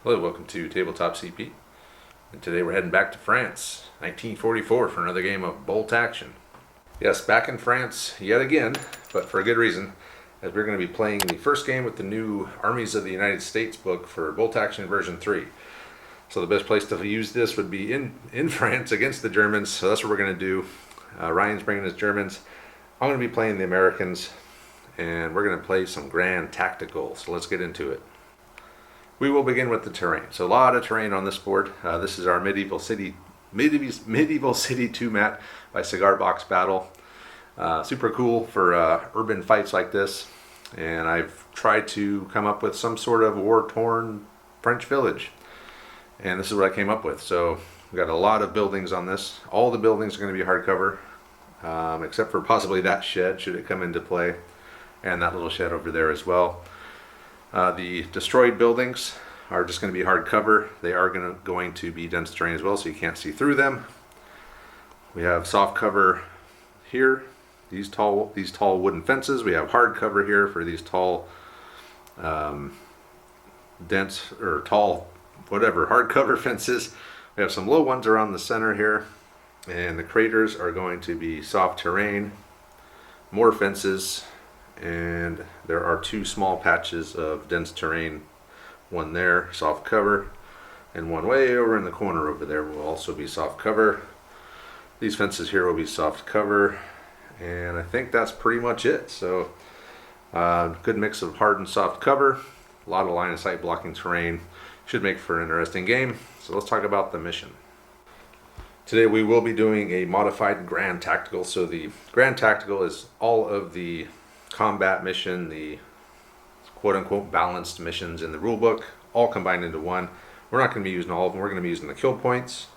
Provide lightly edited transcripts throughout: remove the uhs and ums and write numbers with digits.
Hello, welcome to Tabletop CP. And today we're heading back to France, 1944, for another game of Bolt Action. Yes, back in France yet again, but for a good reason, as we're going to be playing the first game with the new Armies of the United States book for Bolt Action version 3. So the best place to use this would be in France against the Germans, so that's what we're going to do. Ryan's bringing his Germans. I'm going to be playing the Americans, and we're going to play some grand tactical, so let's get into it. We will begin with the terrain. So a lot of terrain on this board. This is our Medieval City 2 mat by Cigar Box Battle. Super cool for urban fights like this. And I've tried to come up with some sort of war-torn French village. And this is what I came up with. So we've got a lot of buildings on this. All the buildings are going to be hardcover, except for possibly that shed, should it come into play. And that little shed over there as well. The destroyed buildings are just going to be hardcover. They are going to be dense terrain as well, so you can't see through them. We have soft cover here, these tall wooden fences. We have hard cover here for these tall, dense or tall, whatever, hardcover fences. We have some low ones around the center here, and the craters are going to be soft terrain, more fences. And there are two small patches of dense terrain, one there, soft cover, and one way over in the corner over there will also be soft cover. These fences here will be soft cover, and I think that's pretty much it. So good mix of hard and soft cover, a lot of line of sight blocking terrain, should make for an interesting game. So let's talk about the mission. Today we will be doing a modified Grand Tactical. So the Grand Tactical is all of the combat mission, the quote-unquote balanced missions in the rulebook, all combined into one. We're not going to be using all of them. We're going to be using the kill points.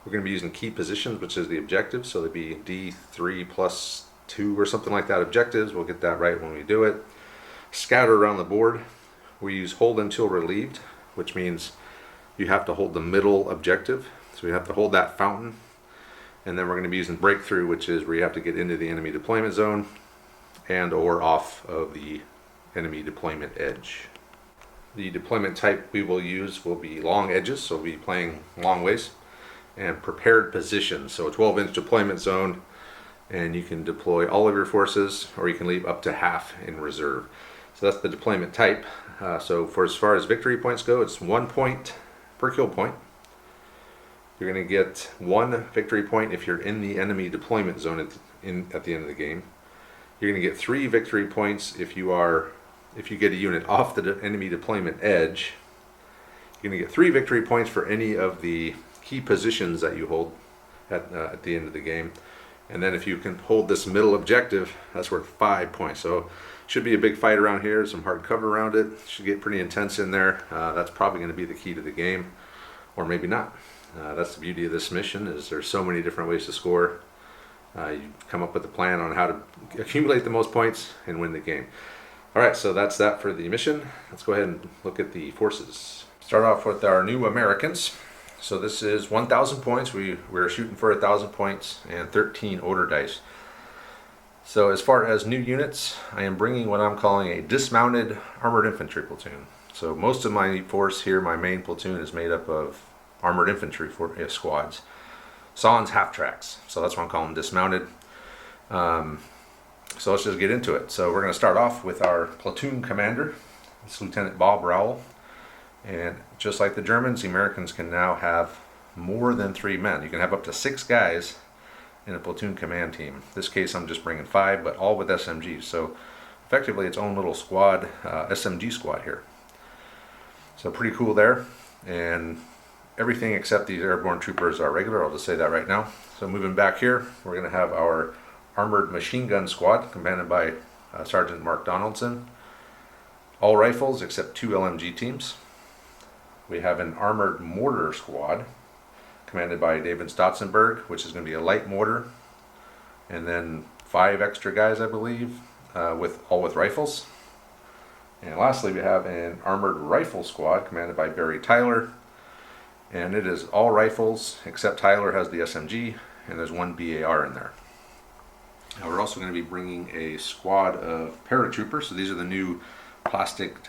We're going to be using key positions, which is the objectives. So there'd be D3 plus 2 or something like that objectives. We'll get that right when we do it. Scatter around the board. We use hold until relieved, which means you have to hold the middle objective. So we have to hold that fountain. And then we're going to be using breakthrough, which is where you have to get into the enemy deployment zone and or off of the enemy deployment edge. The deployment type we will use will be long edges, so we'll be playing long ways, and prepared positions, so a 12-inch deployment zone, and you can deploy all of your forces, or you can leave up to half in reserve. So that's the deployment type. So for as far as victory points go, it's 1 point per kill point. You're going to get 1 victory point if you're in the enemy deployment zone at the end of the game. You're going to get 3 victory points if you get a unit off the enemy deployment edge. You're going to get 3 victory points for any of the key positions that you hold at the end of the game. And then if you can hold this middle objective, that's worth 5 points. So should be a big fight around here, some hard cover around it. Should get pretty intense in there. That's probably going to be the key to the game, or maybe not. That's the beauty of this mission, is there's so many different ways to score. You come up with a plan on how to accumulate the most points and win the game. Alright, so that's that for the mission. Let's go ahead and look at the forces. Start off with our new Americans. So this is 1,000 points. We're shooting for 1,000 points and 13 order dice. So as far as new units, I am bringing what I'm calling a dismounted armored infantry platoon. So most of my force here, my main platoon, is made up of armored infantry squads. Sans half tracks, so that's why I'm calling them dismounted. So let's just get into it. So we're going to start off with our platoon commander. It's Lieutenant Bob Rowell, and just like the Germans, the Americans can now have more than 3 men. You can have up to 6 guys in a platoon command team. In this case, I'm just bringing 5, but all with SMGs. So effectively, its own little squad, SMG squad here. So pretty cool there, and everything except these airborne troopers are regular. I'll just say that right now. So moving back here, we're going to have our armored machine gun squad commanded by Sergeant Mark Donaldson. All rifles except 2 LMG teams. We have an armored mortar squad commanded by David Stotzenberg, which is going to be a light mortar, and then 5 extra guys, I believe, with rifles. And lastly, we have an armored rifle squad commanded by Barry Tyler. And it is all rifles, except Tyler has the SMG, and there's 1 BAR in there. Now we're also going to be bringing a squad of paratroopers. So these are the new plastic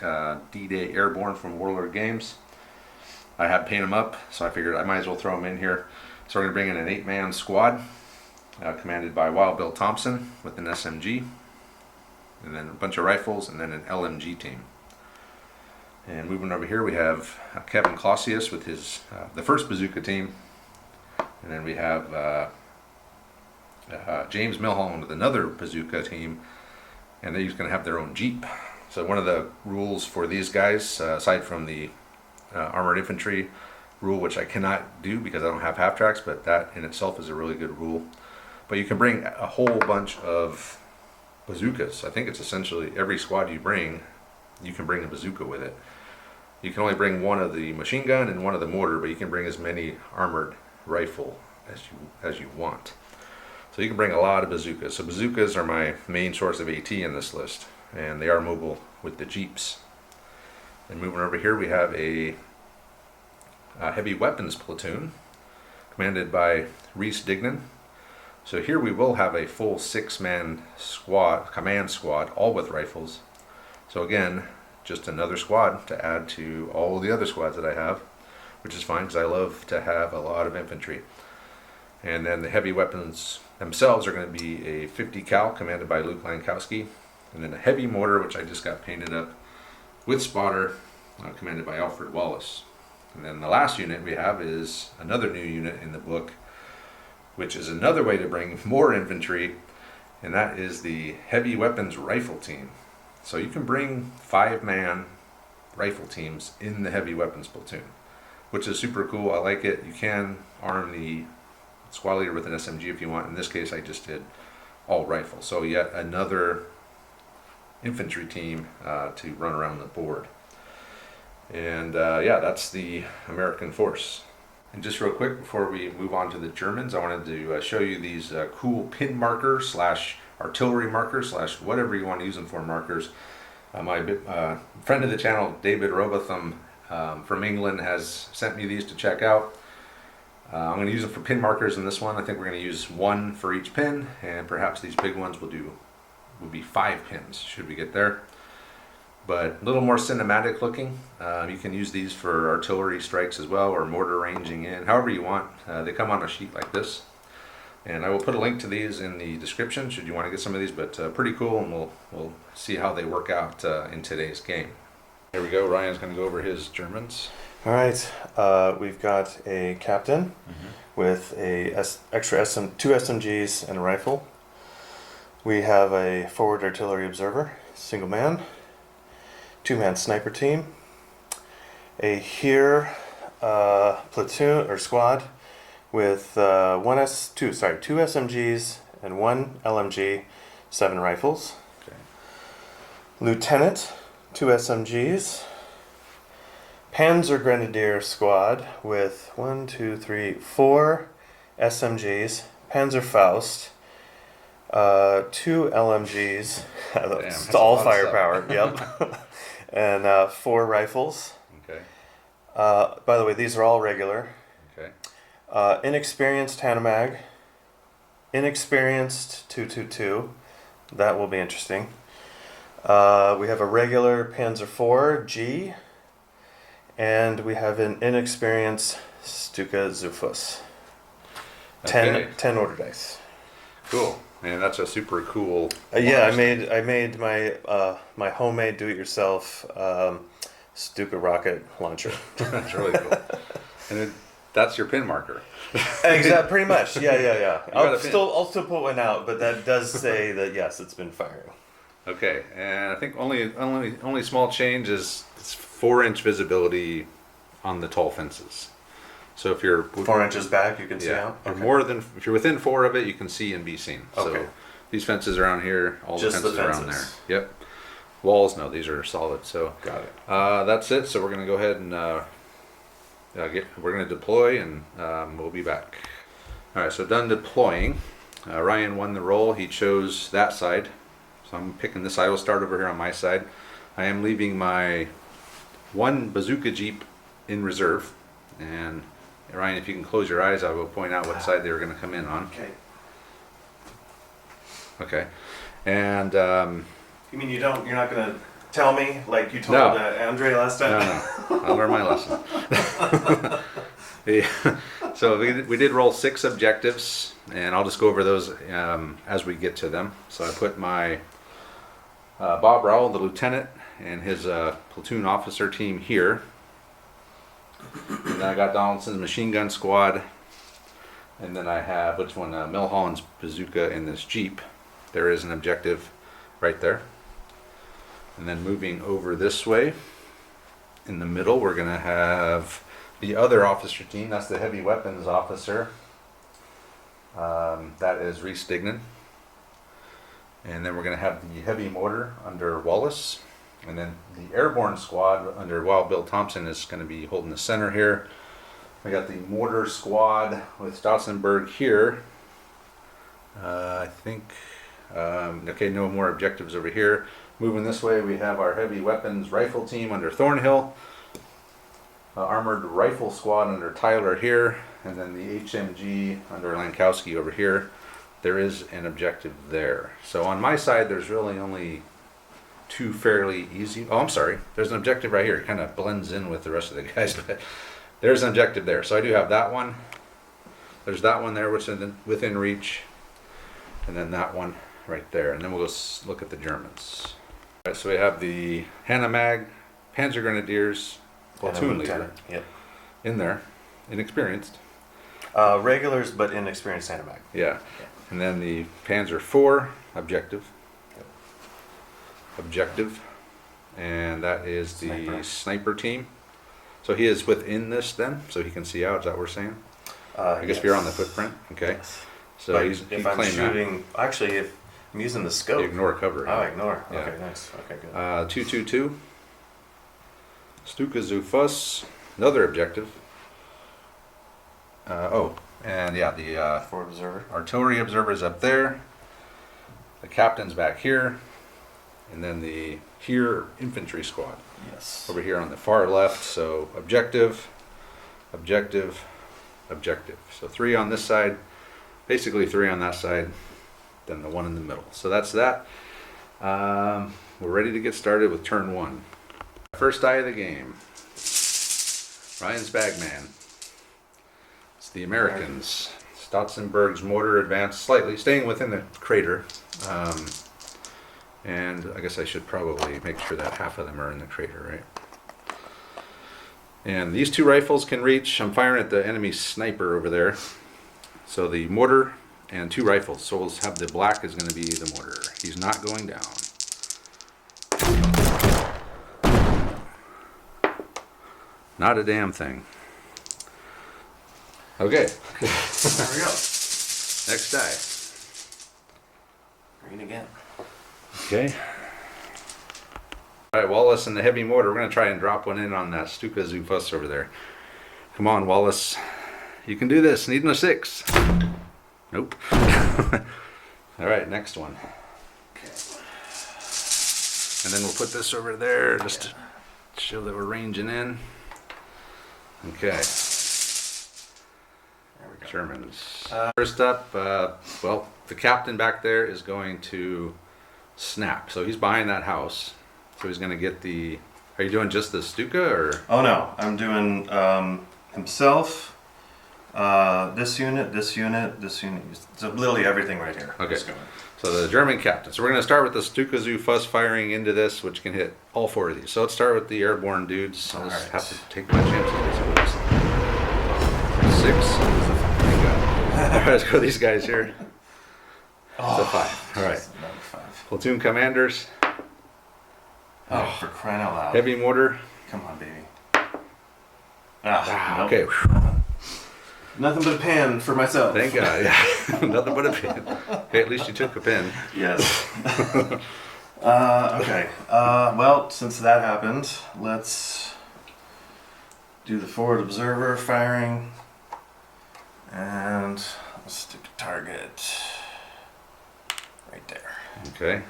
D-Day Airborne from Warlord Games. I had paint them up, so I figured I might as well throw them in here. So we're going to bring in an 8-man squad, commanded by Wild Bill Thompson with an SMG, and then a bunch of rifles, and then an LMG team. And moving over here, we have Kevin Clausius with his the first bazooka team, and then we have James Milholland with another bazooka team, and they're going to have their own Jeep. So one of the rules for these guys, aside from the armored infantry rule, which I cannot do because I don't have half tracks, but that in itself is a really good rule. But you can bring a whole bunch of bazookas. I think it's essentially every squad you bring, you can bring a bazooka with it. You can only bring one of the machine gun and one of the mortar, but you can bring as many armored rifle as you want. So you can bring a lot of bazookas. So bazookas are my main source of AT in this list, and they are mobile with the Jeeps. And moving over here, we have a heavy weapons platoon commanded by Reese Dignan. So here we will have a full 6-man squad, command squad, all with rifles. So again, just another squad to add to all the other squads that I have, which is fine because I love to have a lot of infantry. And then the heavy weapons themselves are going to be a 50 cal commanded by Luke Lankowski, and then a heavy mortar, which I just got painted up with spotter, commanded by Alfred Wallace. And then the last unit we have is another new unit in the book, which is another way to bring more infantry, and that is the heavy weapons rifle team. So you can bring 5-man rifle teams in the heavy weapons platoon, which is super cool. I like it. You can arm the squad leader with an SMG if you want. In this case, I just did all rifle. So yet another infantry team to run around the board. And yeah, that's the American force. And just real quick before we move on to the Germans, I wanted to show you these cool pin markers slash artillery markers slash whatever you want to use them for markers. My friend of the channel, David Robotham from England, has sent me these to check out. I'm going to use them for pin markers in this one. I think we're going to use 1 for each pin, and perhaps these big ones will be 5 pins should we get there. But a little more cinematic looking. You can use these for artillery strikes as well, or mortar ranging in, however you want. They come on a sheet like this. And I will put a link to these in the description should you want to get some of these, but pretty cool, and we'll see how they work out in today's game. Here we go. Ryan's going to go over his Germans. All right, we've got a captain with a extra 2 SMGs and a rifle. We have a forward artillery observer, single man, 2-man sniper team, a here platoon or squad with 2 SMGs and 1 LMG, 7 rifles. Okay. Lieutenant, 2 SMGs. Panzer Grenadier squad with 4 SMGs, Panzerfaust, 2 LMGs, it's all firepower, yep, and 4 rifles. Okay. By the way, these are all regular. Okay. Inexperienced Hanomag, inexperienced 222, that will be interesting. We have a regular Panzer IV G, and we have an inexperienced Stuka Zufus. 10 order dice. Cool. Man, that's a super cool. Yeah, I made my my homemade do-it-yourself Stuka rocket launcher. That's really cool. And that's your pin marker. Exactly, pretty much. Yeah. I'll still put one out, but that does say that yes, it's been firing. Okay, and I think only small change is it's 4-inch visibility on the tall fences. So if you're 4 inches back, you can see out. Okay. If you're within 4 of it, you can see and be seen. Okay. So these fences around here, all Just the fences around there. Yep. Walls, no, these are solid. So got it. That's it. So we're gonna go ahead and we're gonna deploy, and we'll be back. All right. So done deploying. Ryan won the roll. He chose that side. So I'm picking this side. We'll start over here on my side. I am leaving my 1 bazooka Jeep in reserve. And Ryan, if you can close your eyes, I will point out what side they were going to come in on. Okay. Okay. And you mean you're not going to tell me like you told No. Andre last time? No, I'll learn my lesson. Yeah. So we did roll 6 objectives, and I'll just go over those as we get to them. So I put my Bob Rowell, the lieutenant, and his platoon officer team here. And then I got Donaldson's machine gun squad. And then I have, which one? Milholland's bazooka in this Jeep. There is an objective right there. And then moving over this way, in the middle, we're going to have the other officer team. That's the heavy weapons officer. That is Reese Dignan. And then we're going to have the heavy mortar under Wallace. And then the airborne squad under Wild Bill Thompson is going to be holding the center here. We got the mortar squad with Stotzenberg here. I think, okay, no more objectives over here. Moving this way, we have our heavy weapons rifle team under Thornhill. Armored rifle squad under Tyler here. And then the HMG under Lankowski over here. There is an objective there. So on my side, there's really only 2 fairly easy. Oh, I'm sorry. There's an objective right here. It kind of blends in with the rest of the guys. But there's an objective there. So I do have that one. There's that one there, which is within reach. And then that one right there. And then we'll go look at the Germans. All right, so we have the Hanna Mag, Panzer Grenadiers, platoon leader in there. Inexperienced. Regulars, but inexperienced Hanna Mag. Yeah. And then the Panzer IV objective. Objective. And that is the sniper team. So he is within this then, so he can see out. Is that what we're saying? I guess if you're on the footprint. Okay. Yes. So But he's if I'm shooting, actually, if I'm using the scope. Ignore cover. Oh, ignore. Yeah. Okay, nice. Okay, good. 222. Stuka Zufus. Another objective. And yeah, the Forward observer. artillery observer's up there. The captain's back here. And then the here infantry squad Yes. over here on the far left. So objective, objective, objective. So 3 on this side, basically 3 on that side, then the 1 in the middle. So that's that. We're ready to get started with turn 1. First die of the game. Ryan's Bagman. It's the Americans. Stotzenberg's mortar advanced slightly, staying within the crater. And I guess I should probably make sure that half of them are in the crater, right? And these 2 rifles can reach. I'm firing at the enemy sniper over there. So the mortar and 2 rifles. So we'll have the black is going to be the mortar. He's not going down. Not a damn thing. Okay. There we go. Next die. Green again. Okay. All right, Wallace and the heavy mortar. We're going to try and drop one in on that Stuka Zufus over there. Come on, Wallace. You can do this. Need a 6. Nope. All right, next one. Okay. And then we'll put this over there just to show that we're ranging in. Okay. There we go. Germans. First up, well, the captain back there is going to snap. So he's behind that house. So he's going to get the... Are you doing just the Stuka or... Oh no, I'm doing himself, this unit, this unit, this unit. So literally everything right here. Okay. Just going. So the German captain. So we're going to start with the Stuka Zufus firing into this, which can hit all 4 of these. So let's start with the airborne dudes. I'll just have to take my chances. 6. Thank God. All right, let's go with these guys here. It's a 5. All right. Number 5. Platoon commanders. Oh, for crying out loud. Heavy mortar. Come on, baby. Nope. Okay. Nothing but a pen for myself. Thank God. Yeah. Nothing but a pin. Hey, at least you took a pin. Yes. Okay. Well, since that happened, let's do the forward observer firing. And let's stick a target right there. Okay.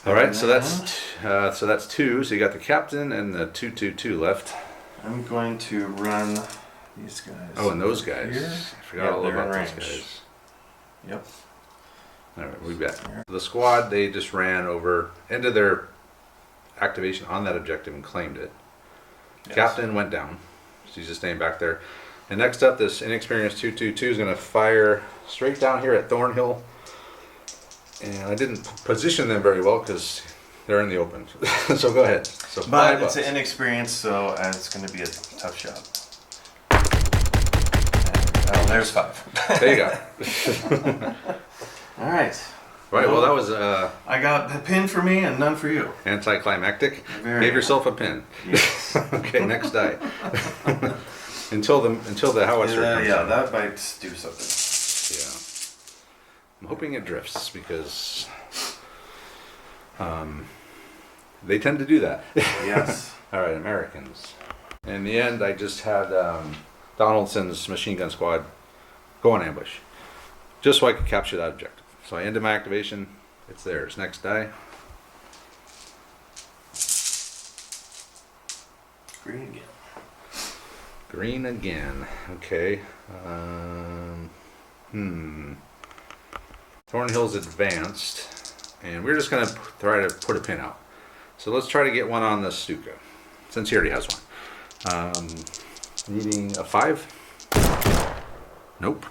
All right. So that's 2. So you got the captain and the 222 left. I'm going to run these guys. Oh, and those guys. Here. I forgot all they're in about those range. guys. Yep. All right, we'll be back. The squad, they just ran over into their activation on that objective and claimed it. Yes. Captain went down. She's just staying back there. And next up, this inexperienced 222 is going to fire straight down here at Thornhill. And I didn't position them very well because they're in the open. So go ahead. So But $5. it's an inexperienced, so it's going to be a tough shot. Oh, there's 5. There you go. All right. Right, well that was I got a pin for me and none for you. anticlimactic. Very. Gave yourself a pin. Yes. Okay, next die. until the howitzer comes Yeah, in. that might do something. Yeah. I'm hoping it drifts because they tend to do that. Yes. All right, Americans. In the end, I just had Donaldson's machine gun squad go on ambush, just so I could capture that objective. So I ended my activation. It's theirs. Next die. Green again. Green again. Okay. Thornhill's advanced, and we're just gonna try to put a pin out. So let's try to get one on the Stuka, since he already has one. Needing a 5. Nope.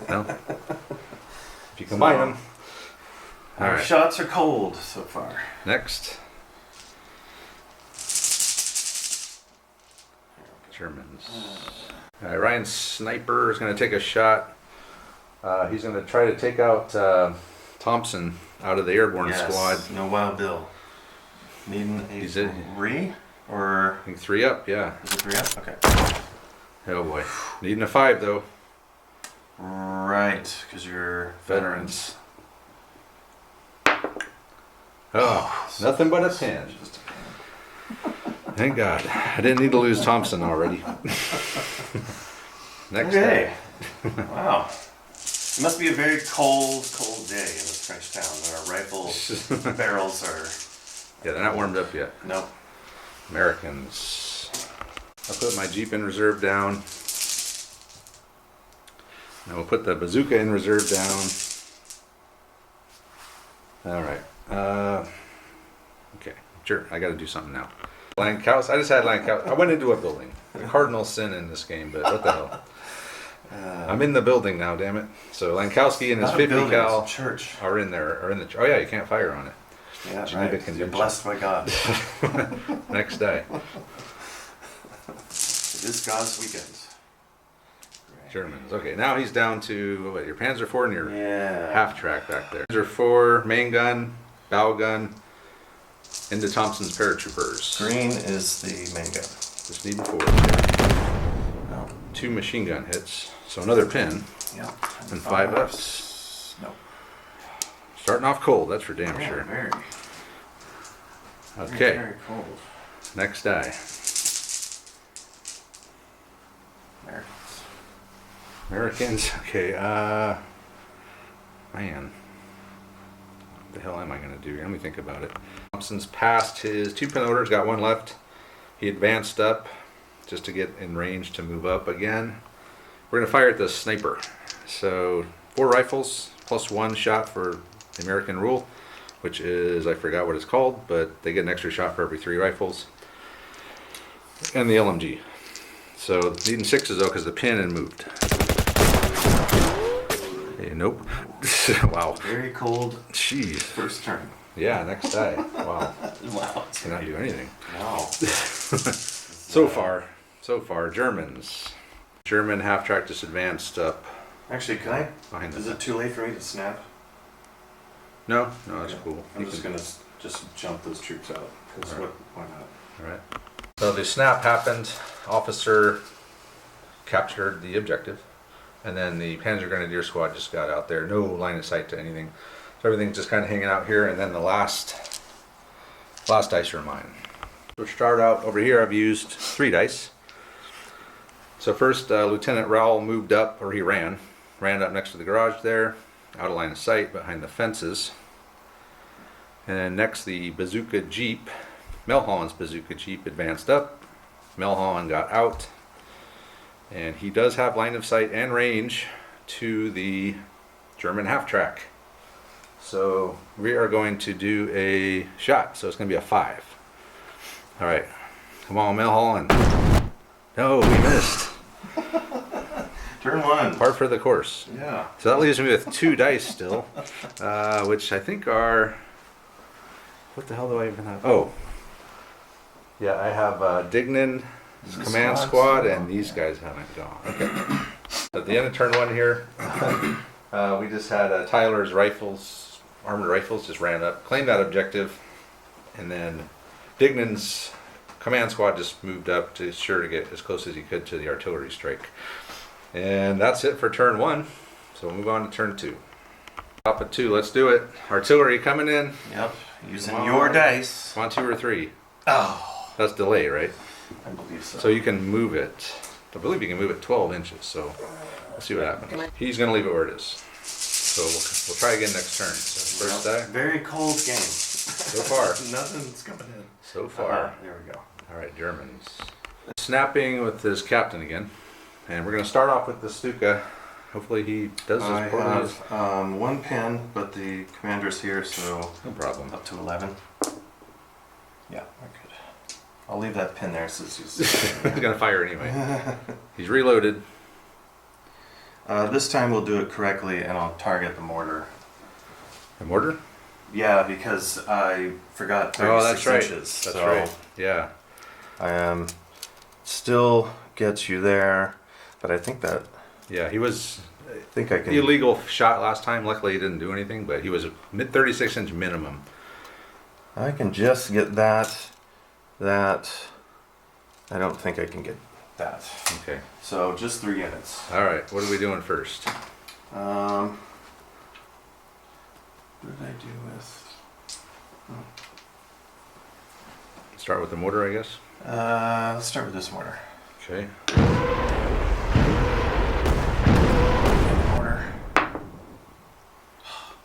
No. If you combine them. All Our right. shots are cold so far. Next. Germans. All right, Ryan's sniper is going to take a shot. He's going to try to take out Thompson out of the airborne squad. No Wild Bill. Needing a Is it- 3 or I think 3 up, yeah. is it 3 up? Okay. Oh boy. Needing a 5 though. Right, because you're Veterans. Oh, nothing but a pin. Just a pin. Thank God. I didn't need to lose Thompson already. Next Okay. day. Wow. It must be a very cold day in this French town. Our rifle barrels are. Yeah, they're not warmed up yet. Nope. Americans. I'll put my Jeep in reserve down. Now we'll put the bazooka in reserve down. All right. Okay. Sure. I got to do something now. Lancaus. I just had Lancaus. I went into a building. The cardinal sin in this game, but what the hell? I'm in the building now. Damn it. So Lankowski and his Not a 50 building, cal it's a church. are in there. Are in the. Oh yeah, you can't fire on it. Yeah, Geneva right. Convention. You're blessed by God. Next day. It is God's weekend. Germans. Okay, now he's down to what, your Panzer IV and your Yeah. half track back there. Panzer IV, main gun, bow gun, into Thompson's paratroopers. Green is the main gun. Just needing 4. No. 2 machine gun hits, so another pin. Yeah. And 5 ups. No. Starting off cold, that's for damn Yeah, sure. very. Okay, Very cold. next die. Americans. Americans. Okay, man. What the hell am I going to do here? Let me think about it. Thompson's passed his 2 pin orders, got 1 left. He advanced up just to get in range to move up again. We're going to fire at the sniper. So 4 rifles plus 1 shot for the American rule, which is, I forgot what it's called, but they get an extra shot for every 3 rifles. And the LMG. So needing 6s though because the pin had moved. Hey, nope. Wow. Very cold Jeez. first turn. Yeah, next die. Wow. Wow. Cannot do anything. No. So far, Germans. German half track just advanced up Actually, can I? behind Is the. it too late for me to snap? No, that's cool. I'm You just can- gonna just jump those troops out. 'Cause Alright. why not? All right. So the snap happened. Officer captured the objective, and then the Panzer Grenadier squad just got out there. No line of sight to anything. So everything's just kind of hanging out here, and then the last dice are mine. So to start out over here, I've used 3 dice. So first, Lieutenant Rowell moved up, or he ran up next to the garage there, out of line of sight behind the fences. And then next, the bazooka jeep, Melholland's bazooka jeep advanced up. Melholland got out, and he does have line of sight and range to the German half track. So we are going to do a shot. So it's going to be a 5. All right. Come on, Milholland. No, we missed. Turn 1. Par for the course. Yeah. So that leaves me with 2 dice still, which I think are. What the hell do I even have? Oh. Yeah, I have Dignan, Command Squad, and these guys haven't gone. Okay. At the end of turn 1 here, we just had Tyler's rifles, armored rifles, just ran up, claimed that objective, and then Dignan's Command Squad just moved up to sure to get as close as he could to the artillery strike. And that's it for turn 1. So we'll move on to turn 2. Top of 2, let's do it. Artillery coming in. Yep. Using your dice. Come on, 2 or 3. Oh. That's delay, right? I believe so. So you can move it. I believe you can move it 12 inches. So let's see what happens. He's going to leave it where it is. So we'll try again next turn. So first die. Very cold game. So far. Nothing's coming in. So far. There we go. All right, Germans. Snapping with his captain again. And we're going to start off with the Stuka. Hopefully he does I his portals. have 1 pin, but the commander's here, so No problem. up to 11. Yeah, we're good. I'll leave that pin there since he's. He's going to fire anyway. He's reloaded. This time we'll do it correctly, and I'll target the mortar. The mortar? Yeah, because I forgot 36 that's right. inches. That's so right. Yeah. I still gets you there, but I think that Yeah, he was I think I can. illegal shot last time. Luckily he didn't do anything, but he was a 36 inch minimum. I can just get that. I don't think I can get that. Okay. So just 3 units. All right. What are we doing first? What did I do with? Start with the mortar, I guess. Let's start with this mortar. Okay. Mortar.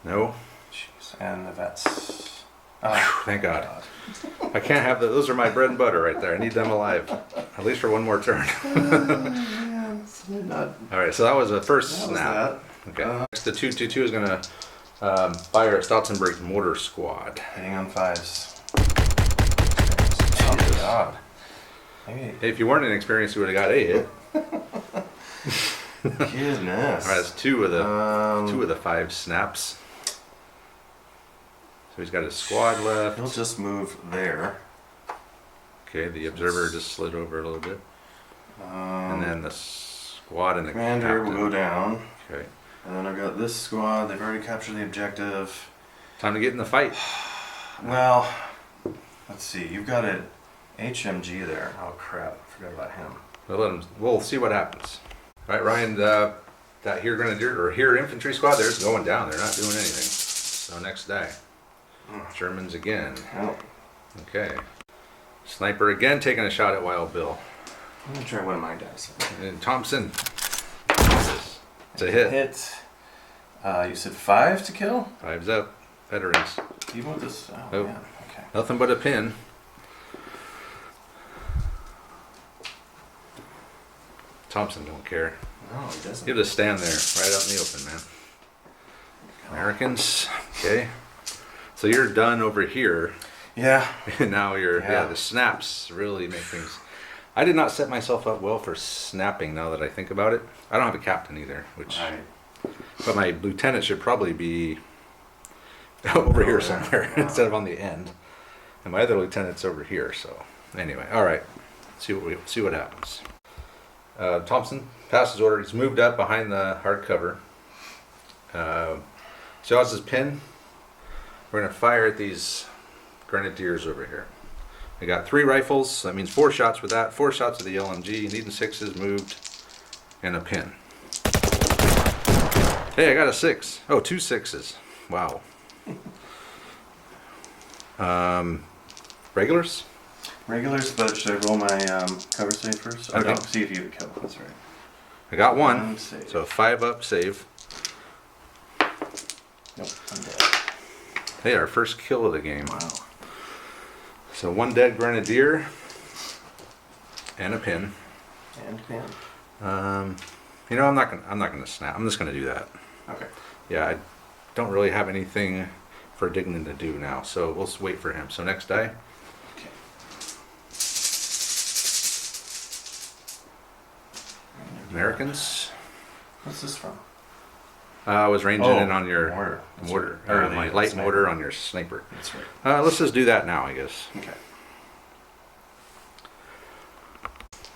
No. Jeez. And the vets. Oh, Thank God. I can't have those. Are my bread and butter right there. I need them alive, at least for one more turn. Man, it's not. All right. So that was the first That was snap. Okay. Next, the 222 is gonna fire at Stotzenberg's mortar squad. Hitting on 5s. Oh God. Maybe. Hey, if you weren't inexperienced, you would have got a hit. Goodness. All right, that's two of the 5 snaps. So he's got his squad left. He'll just move there. Okay, the observer just slid over a little bit, and then the squad and the commander captain. will go down. Okay, And then I've got this squad. They've already captured the objective. time to get in the fight. Well, let's see. You've got an HMG there. Oh crap! I forgot about him. We'll see what happens. All right, Ryan. That here grenadier or here infantry squad, they're just going down. They're not doing anything. So next die. Germans again. Oh, Okay. Sniper again taking a shot at Wild Bill. I'm gonna try one of my dice. And Thompson. It's a hit. Hit. You said 5 to kill. 5's up. Veterans. Do you want this? Oh, Nope. man. Okay. Nothing but a pin. Thompson don't care. No, he doesn't. He'll just stand there right out in the open, man. Americans. Okay. So you're done over here. Yeah. And now Yeah. the snaps really make things. I did not set myself up well for snapping now that I think about it. I don't have a captain either, but my lieutenant should probably be over here somewhere instead of on the end. And my other lieutenant's over here, so anyway, all right. See what happens. Thompson passes order. He's moved up behind the hard cover. Jaws his pin. We're gonna fire at these grenadiers over here. I got 3 rifles, so that means 4 shots with that, 4 shots with the LMG, needing 6s moved, and a pin. Hey, I got a 6. Oh, 2 6s. Wow. Regulars? Regulars, but should I roll my cover save first? Okay. I'll see if you kill. That's right. I got 1, Save. so 5 up, save. Nope, I'm dead. Hey, our first kill of the game. Wow. So 1 dead grenadier, and a pin. And pin. You know, I'm not gonna snap. I'm just gonna do that. Okay. Yeah, don't really have anything for Dignan to do now, so we'll just wait for him. So next die. Okay. Americans. What's this from? I was ranging in on your mortar. mortar, Or or the my light sniper. mortar on your sniper. That's right. Let's just do that now, I guess. Okay.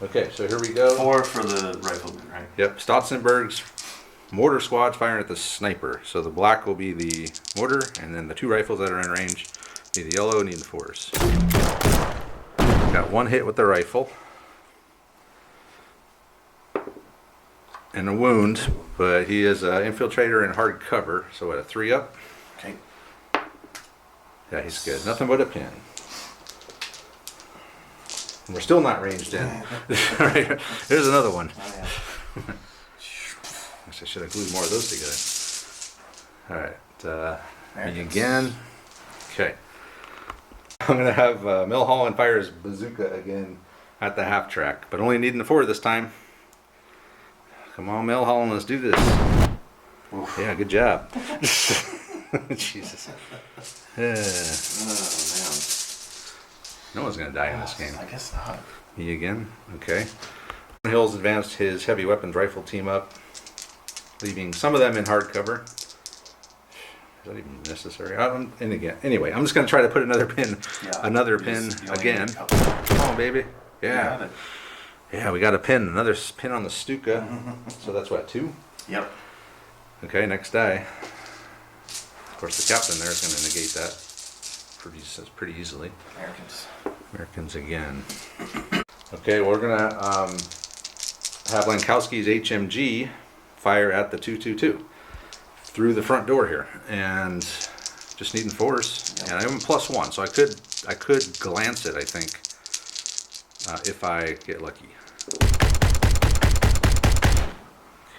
Okay, so here we go. 4 for the rifleman, right? Yep, Stotzenberg's mortar squad's firing at the sniper. So the black will be the mortar, and then the 2 rifles that are in range be the yellow and the 4s. Got 1 hit with the rifle. And a wound, but he is an infiltrator in hard cover, so at a 3 up. Okay. Yeah, he's good. Nothing but a pin. And we're still not ranged in. All right, here's another one. Oh, yeah. Guess I should have glued more of those together. All right, me Americans. again. Okay. I'm gonna have Milholland fire his bazooka again at the half track, but only needing the 4 this time. Come on, Milholland, let's do this. Oof. Yeah, good job. Jesus. Yeah. Oh, No one's gonna die in this man. game. I guess not. Me again. Okay. Hill's advanced his heavy weapons rifle team up, leaving some of them in hard cover. Is that even necessary? And again, anyway, I'm just gonna try to put another pin, Yeah. another You pin only need again. a couple. Come on, baby. You Yeah, got it. yeah, we got a pin, another pin on the Stuka. So that's what, 2? Yep. Okay, next die. Of course, the captain there is gonna negate that pretty easily. Americans. Americans again. Okay, we're gonna have Lankowski's HMG fire at the 222 through the front door here, and just needing 4s. Yep. And I am +1, so I could glance it. I think if I get lucky.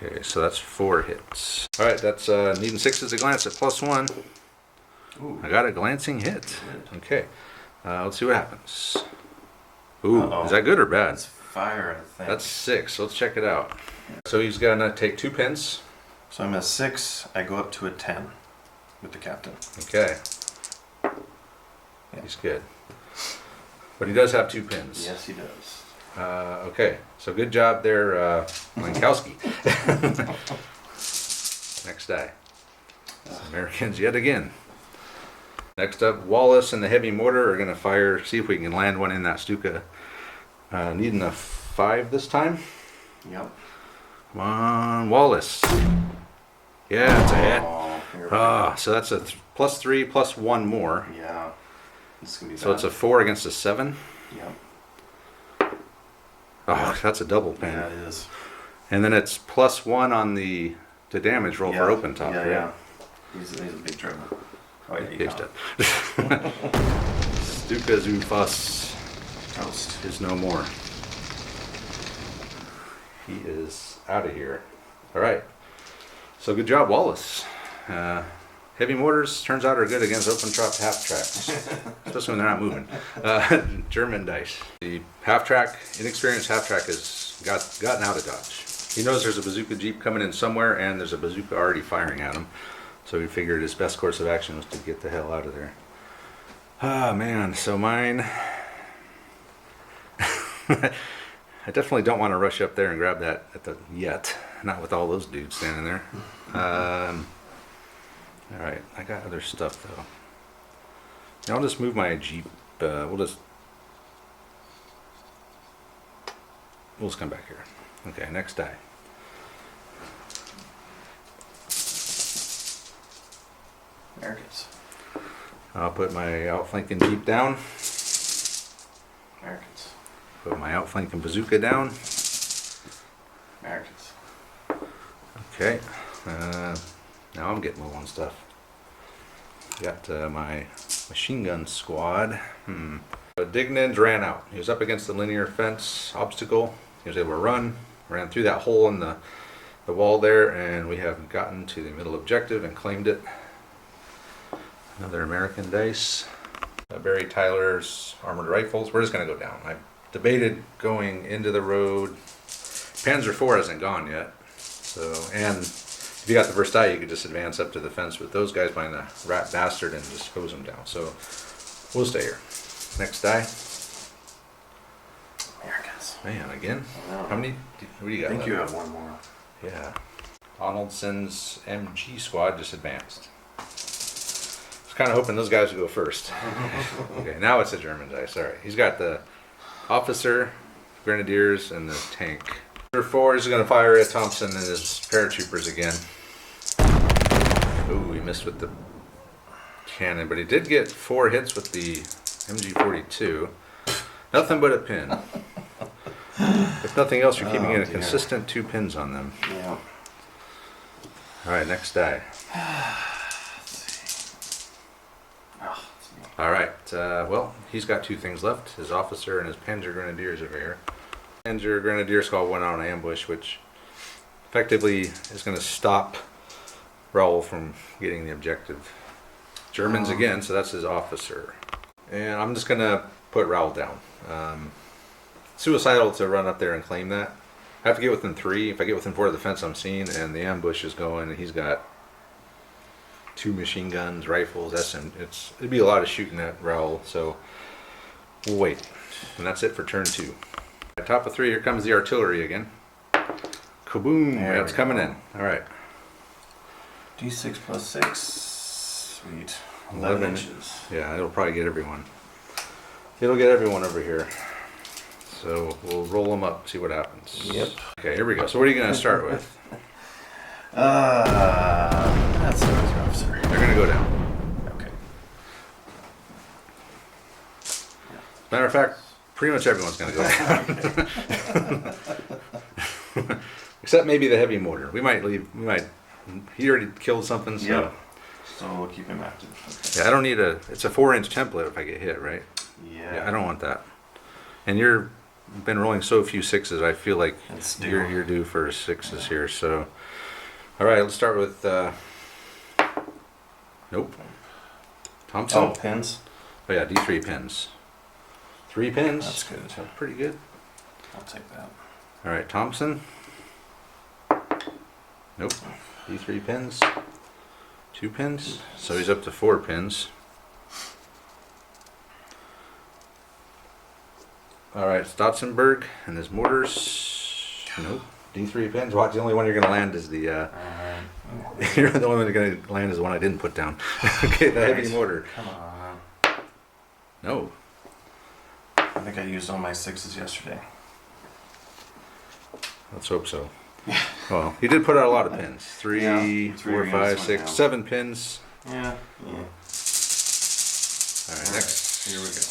Okay, so that's 4 hits. All right, that's needing 6s to glance at +1. Ooh. I got a glancing hit. Good. Okay, let's see what happens. Ooh, Uh-oh. is that good or bad? That's fire, I think. That's 6. So let's check it out. So he's gonna take 2 pins. So I'm a 6. I go up to a 10 with the captain. Okay. He's good. But he does have 2 pins. Yes, he does. Okay. So good job there, Lankowski. Next die. Americans yet again. Next up, Wallace and the heavy mortar are gonna fire. See if we can land one in that Stuka. Needing a 5 this time. Yep. Come on, Wallace. Yeah, it's a hit. Oh, here we go. So that's a +3 +1 more. Yeah. This is going to be So bad. it's a 4 against a 7. Yep. Oh, that's a double pin. Yeah, it is. And then it's +1 on the damage roll for open top. Yeah, right? yeah. He's a big trouble. Oh, yeah, you He's got dead. it. Stuka Zufus Toast. is no more. He is out of here. All right. So good job, Wallace. Heavy mortars turns out are good against open top half tracks, especially when they're not moving. German dice. The half track, inexperienced half track has gotten out of dodge. He knows there's a bazooka jeep coming in somewhere, and there's a bazooka already firing at him. So he figured his best course of action was to get the hell out of there. Ah, man. So mine. I definitely don't want to rush up there and grab that yet. Not with all those dudes standing there. All right, I got other stuff though. Now I'll just move my Jeep. We'll just come back here. Okay, next die. Americans. I'll put my outflanking Jeep down. Americans. Put my outflanking bazooka down. Americans. Okay. Now I'm getting low on stuff. Got my machine gun squad. Dignans ran out. He was up against the linear fence obstacle. He was able to run. Ran through that hole in the wall there, and we have gotten to the middle objective and claimed it. Another American dice. Barry Tyler's armored rifles. We're just going to go down. I debated going into the road. Panzer IV hasn't gone yet. So, and If you got the first die, you could just advance up to the fence with those guys behind the rat bastard and just hose them down. So we'll stay here. Next die. Americans. Man, again? I know. How many? What do you got? I think you left? have one more. Yeah. Donaldson's MG squad just advanced. I was kind of hoping those guys would go first. Okay, now it's a German dice. All right. He's got the officer, grenadiers, and the tank. Number 4 is going to fire at Thompson and his paratroopers again. Ooh, he missed with the cannon, but he did get 4 hits with the MG42. Nothing but a pin. If nothing else, you're keeping Oh, a dear. consistent 2 pins on them. Yeah. All right, next die. Oh, it's me. All right, well, he's got 2 things left. His officer and his Panzer Grenadiers over here. Panzer Grenadier squad went on an ambush, which effectively is going to stop Raoul from getting the objective. Germans again, so that's his officer. And I'm just going to put Raoul down. Suicidal to run up there and claim that. I have to get within 3. If I get within 4 of the fence I'm seeing, and the ambush is going, and he's got 2 machine guns, rifles, it'd be a lot of shooting at Raoul, so we'll wait. And that's it for turn 2. At top of 3, here comes the artillery again. Kaboom! There It's we coming go. in. All right. D6 plus 6. Sweet. 11 11. inches. Yeah, it'll probably get everyone. It'll get everyone over here. So we'll roll them up, see what happens. Yep. Okay, here we go. So what are you going to start with? That's the officer. They're going to go down. Okay. Matter of fact, pretty much everyone's going to go down. Except maybe the heavy mortar. We might leave. He already killed something, so. Yep. So we'll keep him active. Okay. Yeah, I don't need it's a 4-inch template if I get hit, right? Yeah. I don't want that. And you've been rolling so few 6s, I feel like It's due. you're due for 6s here, so. All right, let's start with, nope. Thompson. Oh, pins. Oh yeah, D3 pins. 3 pins. That's good. That's pretty good. I'll take that. All right, Thompson. Nope. D3 pins. 2 pins. So he's up to 4 pins. All right, Stotzenberg and his mortars. Nope. D3 pins. Watch, the only one you're going to land is the. Alright. You're the only one you're going to land is the one I didn't put down. Okay, the heavy Right. mortar. Come on. No. I think I used all my 6s yesterday. Let's hope so. Well, he did put out a lot of pins. 3, Yeah, 3 4, against 5, one 6, now. 7 pins. Yeah. All right, next. Here we go.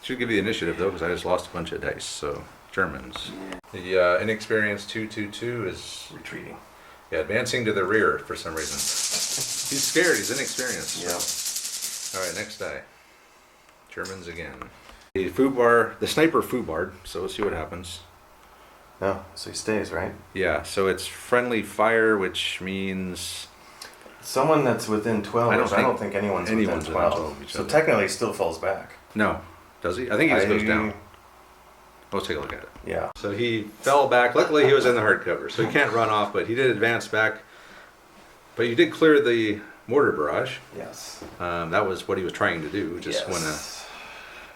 Should give you the initiative though, because I just lost a bunch of dice. So Germans. The inexperienced 222 is Retreating. advancing to the rear for some reason. He's scared. He's inexperienced. Yep. All right, next die. Germans again. The sniper foobard. So we'll see what happens. No, so he stays, right? Yeah. So it's friendly fire, which means Someone that's within 12, I I don't don't think think anyone's anyone's within within 12. 12 of each So other. technically he still falls back. no. Does he? I think he just goes down. Let's take a look at it. Yeah. So he fell back. Luckily, he was in the hardcover, so he can't run off, but he did advance back. But you did clear the mortar barrage. Yes. That was what he was trying to do, just went Yes.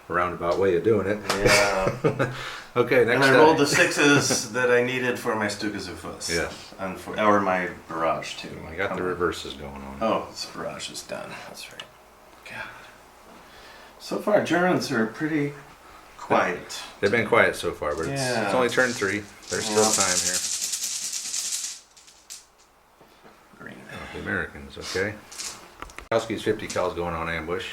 a roundabout way of doing it. Yeah. Okay, next And I die. rolled the 6s that I needed for my Stukas. Yes. And or my barrage too. I got the reverses going on. Oh, this barrage is done. That's right. God. So far, Germans are pretty quiet. They've been quiet so far, but it's Yeah. only turn 3. There's still Yeah. time here. Green. Oh, the Americans, okay. Kowski's 50 cal's going on ambush.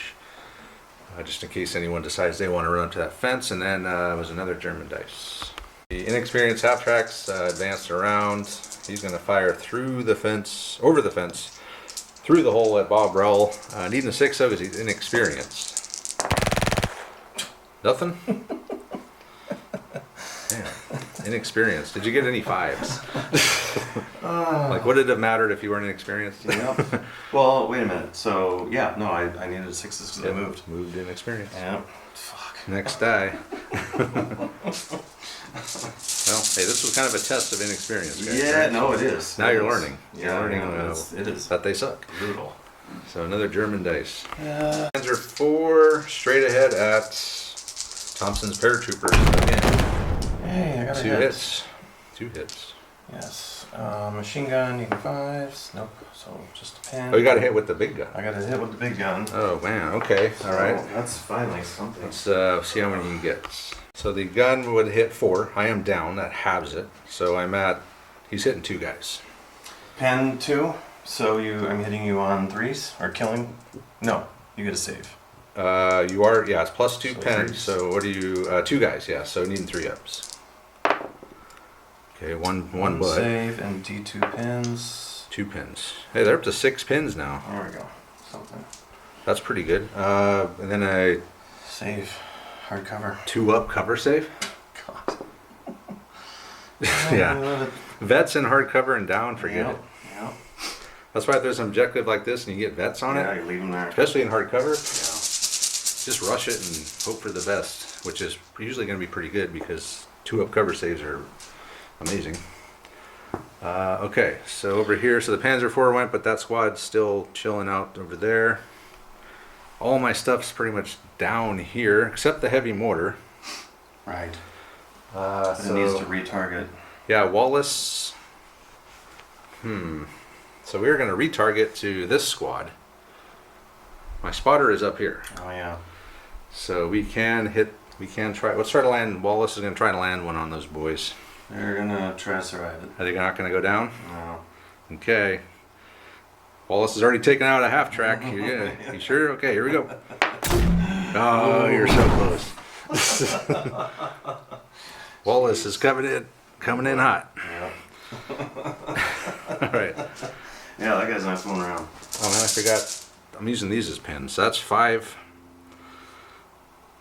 Just in case anyone decides they want to run up to that fence, and then was another German dice. The inexperienced half tracks advanced around. He's going to fire through the fence, over the fence, through the hole at Bob Rell. Needing a 6 of because he's inexperienced. Nothing? Yeah, inexperienced. Did you get any 5s? Like, would it have mattered if you weren't inexperienced? Yep. Well, wait a minute. So, yeah, no, I needed 6s because I moved. Moved inexperienced. Yeah. Fuck. Next die. Well, hey, this was kind of a test of inexperience, guys. Yeah, right? no, it is. Now It you're is. learning. Yeah, You're learning it is that they suck. brutal. So another German dice. Yeah. Hands are 4 straight ahead at Thompson's paratroopers again. Hey, I got a 2 hit. hits. 2 hits. Yes. Machine gun, needing 5s. Nope. So just a pen. Oh, you got a hit with the big gun. I got a hit with the big gun. Oh man. Okay. All right. So that's finally something. Let's see how many he gets. So the gun would hit 4. I am down. That halves it. So I'm at. He's hitting 2 guys. Pen 2. So I'm hitting you on 3s or killing. No, you get a save. You are. Yeah, it's plus 2 So pens. 3s. So what are you? 2 guys. Yeah. So needing 3 ups. Okay. One bullet. Save and D2 pins. 2 pins. Hey, they're up to 6 pins now. There we go. Something. That's pretty good. And then a Save. Hardcover. 2-up cover save. God. Yeah. Vets in hardcover and down, forget it. Yeah. That's why if there's an objective like this and you get vets on Yeah, it, you leave them there. especially in hardcover, Yeah. just rush it and hope for the best, which is usually going to be pretty good because 2-up cover saves are amazing. Okay, so over here, so the Panzer IV went, but that squad's still chilling out over there. All my stuff's pretty much down here, except the heavy mortar. Right. So It needs to retarget. yeah, Wallace. So we're going to retarget to this squad. My spotter is up here. Oh yeah. So we can try. Let's try to land. Wallace is going to try to land one on those boys. They're gonna try to survive it. Are they not going to go down? No. Okay. Wallace has already taken out a half track. You sure? Okay, here we go. Oh, you're so close. Wallace is coming in hot. Yeah. All right. Yeah, that guy's not fooling around. Oh man, I forgot. I'm using these as pins. So that's 5.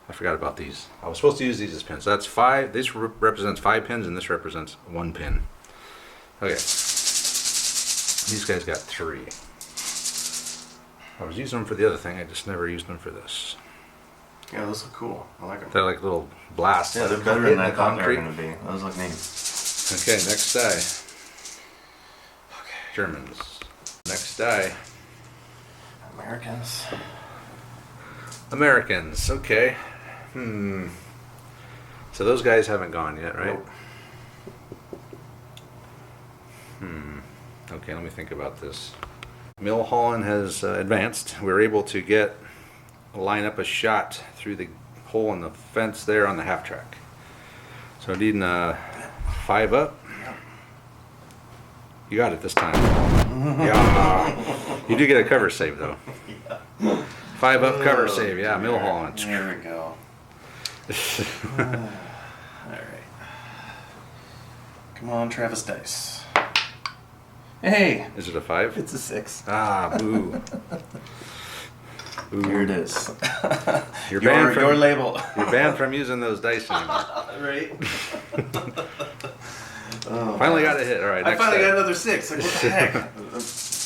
I forgot about these. I was supposed to use these as pins. So that's 5. This represents 5 pins, and this represents 1 pin. Okay. These guys got 3. I was using them for the other thing. I just never used them for this. Yeah, those look cool. I like them. They're like little blasts. Yeah, they're like better hitting than I the thought they were concrete. gonna be. Those look neat. Okay, next die. Germans. Next die. Americans. Americans. Okay. So those guys haven't gone yet, right? Nope. Okay, let me think about this. Milholland has advanced. We were able to line up a shot through the hole in the fence there on the half track. So needing a 5 up. You got it this time. Yeah. You do get a cover save though. 5 up cover save. Yeah, Milholland. There we go. All right. Come on, Travis Dice. Hey, Is it a 5? it's a 6. Ah, boo. Here it is. You're banned Your from label. you're banned from using those dice anymore. Right. Finally got a hit. All right, I next finally die. got another 6. Like, what the heck?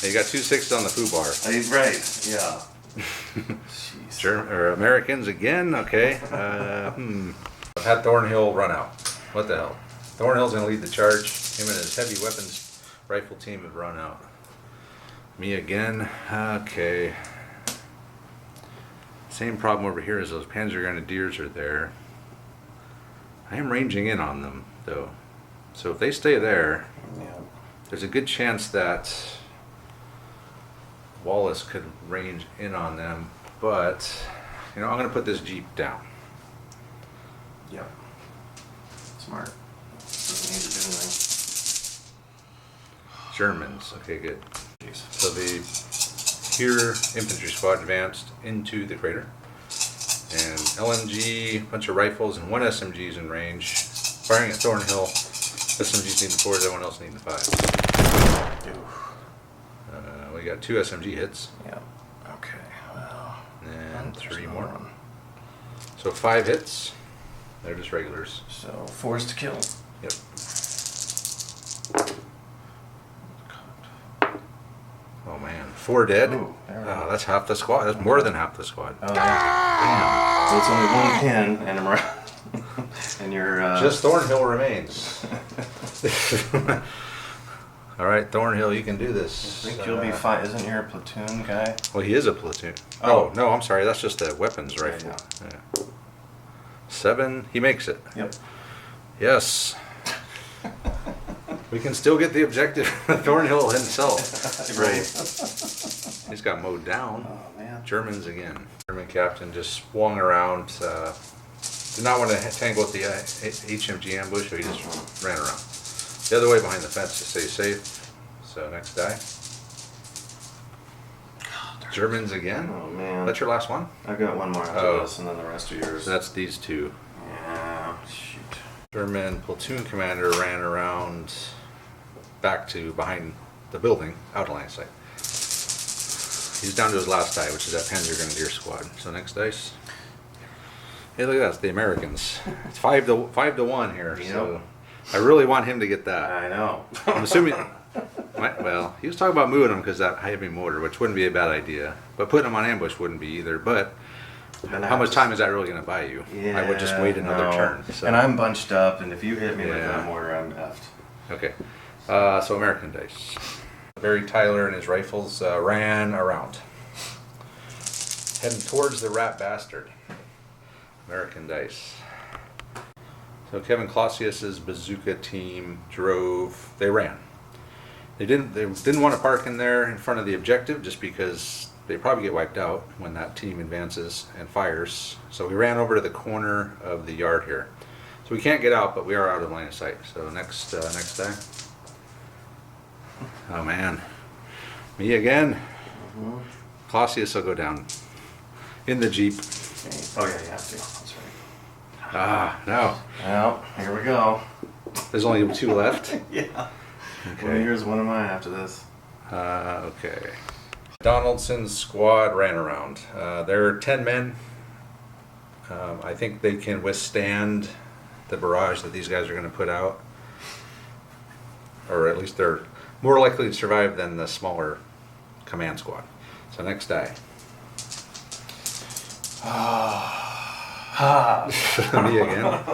You got 2 6s on the foo bar. Right. Yeah. Jeez. Or Americans again. Okay. I've had Thornhill run out. What the hell? Thornhill's gonna lead the charge. Him and his heavy weapons rifle team have run out. Me again. Okay. Same problem over here as those Panzer Grenadiers are there. I am ranging in on them though. So if they stay there, Yeah. there's a good chance that Wallace could range in on them, but I'm going to put this Jeep down. Yep. Smart. Doesn't need to do anything. Germans, okay, good. Jeez. So the here infantry squad advanced into the crater, and LMG, bunch of rifles, and 1 SMG's in range, firing at Thornhill. SMGs need the 4s, everyone else need the 5s. Oof. We got 2 SMG hits, Yeah. Okay. Well. and there's 3 another more. one. So 5 hits. They're just regulars. So 4s to kill. Yep. Oh man, 4 dead. Ooh, there we go. That's half the squad. That's more than half the squad. Oh, yeah. Damn. So it's only 1 pin, and And your Just Thornhill remains. All right, Thornhill, you can do this. I think you'll be fine. Isn't your platoon guy? Well, he is a platoon. Oh. Oh, no, I'm sorry. That's just a weapons rifle. Yeah. 7, he makes it. Yep. Yes. We can still get the objective. Thornhill himself. Right. He's got mowed down. Oh man. Germans again. German captain just swung around. Did not want to tangle with the HMG ambush, so he just ran around. The other way behind the fence to stay safe. So next die. Germans again? Oh man. That's your last one? I've got one more after this, and then the rest are yours. That's these two. Yeah. Shoot. German platoon commander ran around back to behind the building, out of line of sight. He's down to his last die, which is that Panzer Grenadier squad. So next dice. Hey, look at that, it's the Americans. It's 5 to 1 here. Yep. So I really want him to get that. I know. I'm assuming. Well, he was talking about moving him because that heavy mortar, which wouldn't be a bad idea. But putting him on ambush wouldn't be either. But how much time is that really going to buy you? Yeah, I would just wait another turn. So. And I'm bunched up, and if you hit me with Yeah. that mortar, I'm effed. Okay. So American dice. Barry Tyler and his rifles ran around. Heading towards the rat bastard. American dice. So Kevin Clausius's bazooka team drove. They ran. They didn't want to park in there in front of the objective just because they probably get wiped out when that team advances and fires. So we ran over to the corner of the yard here. So we can't get out, but we are out of line of sight. So next die. Oh man, me again. Mm-hmm. Clausius will go down in the Jeep. Okay. Oh yeah, you have to. That's right. Ah, no. Well, here we go. There's only 2 left. Yeah. Okay. One of yours, one of mine after this. Okay. Donaldson's squad ran around. They're 10 men. I think they can withstand the barrage that these guys are going to put out. Or at least they're more likely to survive than the smaller command squad. So next die. Me again.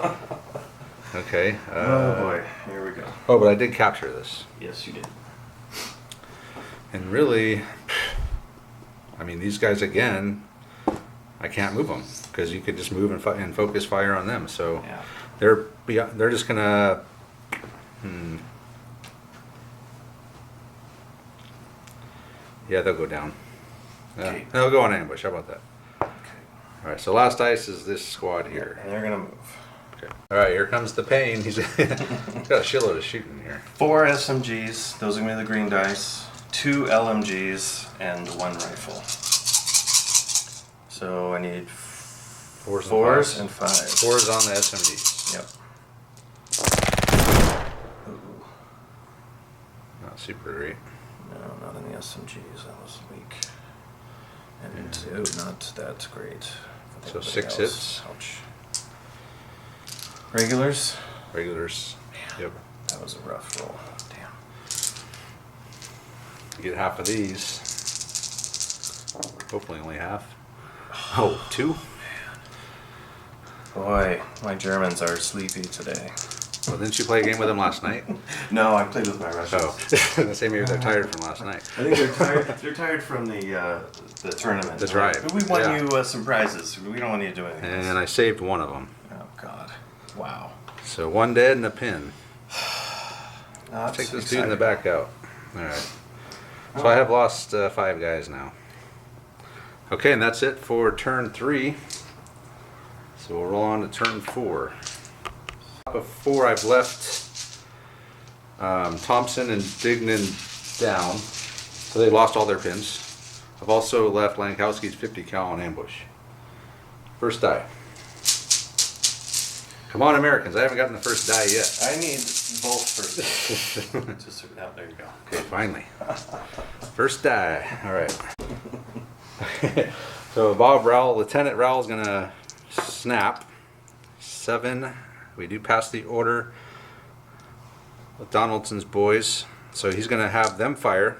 Okay. Oh boy, here we go. Oh, but I did capture this. Yes, you did. And really, I mean, these guys again, I can't move them because you could just move and focus fire on them. So Yeah. they're just gonna. Yeah, they'll go down. Okay. They'll go on ambush. How about that? Okay. All right. So last dice is this squad here. And they're gonna move. Okay. All right. Here comes the pain. He's got a shitload of shooting here. 4 SMGs. Those are gonna be the green dice. 2 LMGs and 1 rifle. So I need 4s and 5s. 4s on the SMGs. Yep. Ooh. Not super great. No, not in the SMGs. That was weak. And two, not that great. For So anybody 6 hits. Ouch. Regulars. Regulars. Yep. That was a rough roll. Damn. You get half of these. Hopefully only half. Oh, 2? Boy, my Germans are sleepy today. Well, didn't you play a game with them last night? No, I played with my Russians. Oh, the same maybe they're tired from last night. I think they're tired. They're tired from the tournament. The drive. But we won Yeah. you some prizes. We don't want you to do anything. And I saved one of them. Oh God! Wow. So 1 dead and a pin. Not Take this dude exciting. in the back out. All right. So I have lost 5 guys now. Okay, and that's it for turn 3. So we'll roll on to turn 4. Top of 4, I've left Thompson and Dignan down, so they lost all their pins. I've also left Lankowski's 50 cal on ambush. First die. Come on, Americans! I haven't gotten the first die yet. I need both first. Just oh, there you go. Okay, finally. First die. All right. So Bob Rowell, Lieutenant Rowell's gonna snap. 7. We do pass the order with Donaldson's boys, so he's gonna have them fire.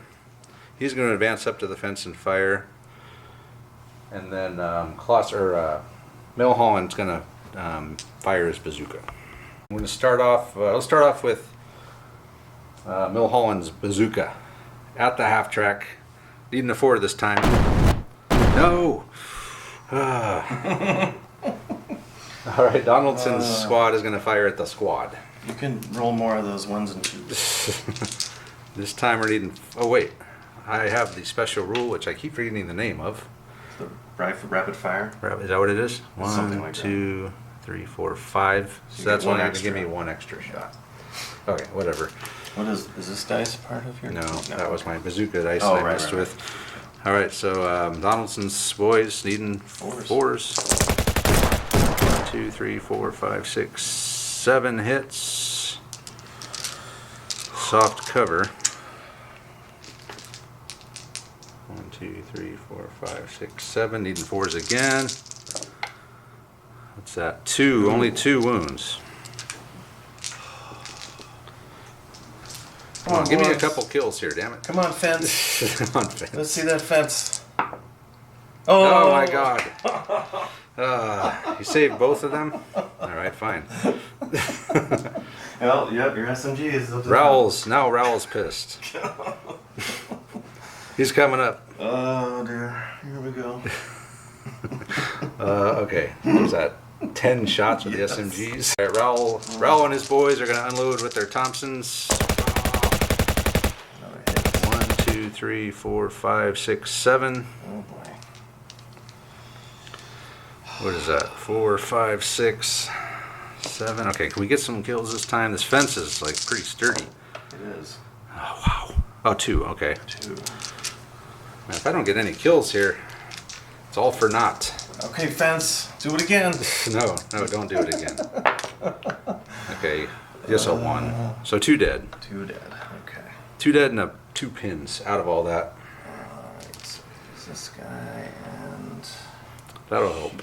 He's gonna advance up to the fence and fire, and then Milholland's gonna fire his bazooka. I'm going to start off. Let's start off with Milholland's bazooka at the half track. Needing a 4 this time. No. All right, Donaldson's squad is going to fire at the squad. You can roll more of those 1s and 2s. This time we're needing. Oh wait, I have the special rule which I keep forgetting the name of. The rapid fire. Is that what it is? Something 1, like 2, 3, 4, 5. So that's only going to give me 1 extra shot. Okay, whatever. What is this dice part of your? No, that was my bazooka dice Oh, I right, messed right. with. All right, so Donaldson's boys needing 4s. 1, 2, 3, 4, 5, 6, 7 hits. Soft cover. 1, 2, 3, 4, 5, 6, 7. Needing 4s again. What's that? 2. Only 2 wounds. Come on, give me a couple kills here, damn it. Come on, fence. Come on, fence. Let's see that fence. Oh my god. You saved both of them? Alright, fine. Well, yep, your SMG is up to Now Rowell's pissed. He's coming up. Oh dear, here we go. Okay, what was that? 10 shots with Yes. the SMGs. All right, Rowell and his boys are going to unload with their Thompsons. Another hit. 1, 2, 3, 4, 5, 6, 7. Oh boy. What is that? 4, 5, 6, 7. Okay, can we get some kills this time? This fence is like pretty sturdy. It is. Oh, wow. Oh, 2. Okay. 2. Man, if I don't get any kills here, it's all for naught. Okay, fence. Do it again. No, don't do it again. Okay, just a 1. So 2 dead. 2 dead. Okay. 2 dead and 2 pins out of all that. Alright, so here's this guy and... That'll help.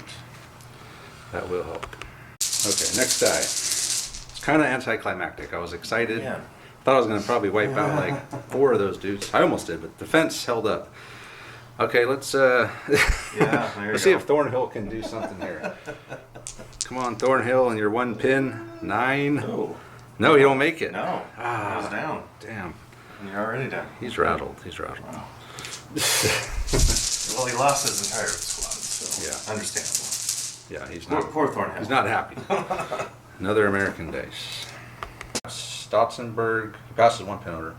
That will help. Okay, next die. It's kind of anticlimactic. I was excited. Yeah. Thought I was going to probably wipe out like 4 of those dudes. I almost did, but the fence held up. Okay, let's Yeah, there you let's see go. if Thornhill can do something here. Come on, Thornhill, and your 1 pin. 9. Oh. No, you don't make it. No. I was down. Damn. And you're already down. He's rattled. He's rattled. Wow. Well, he lost his entire squad, so Yeah. understandable. Yeah, he's Poor, not. poor Thornhill. He's not happy. Another American dice. Stotzenberg. He passes 1 pin over.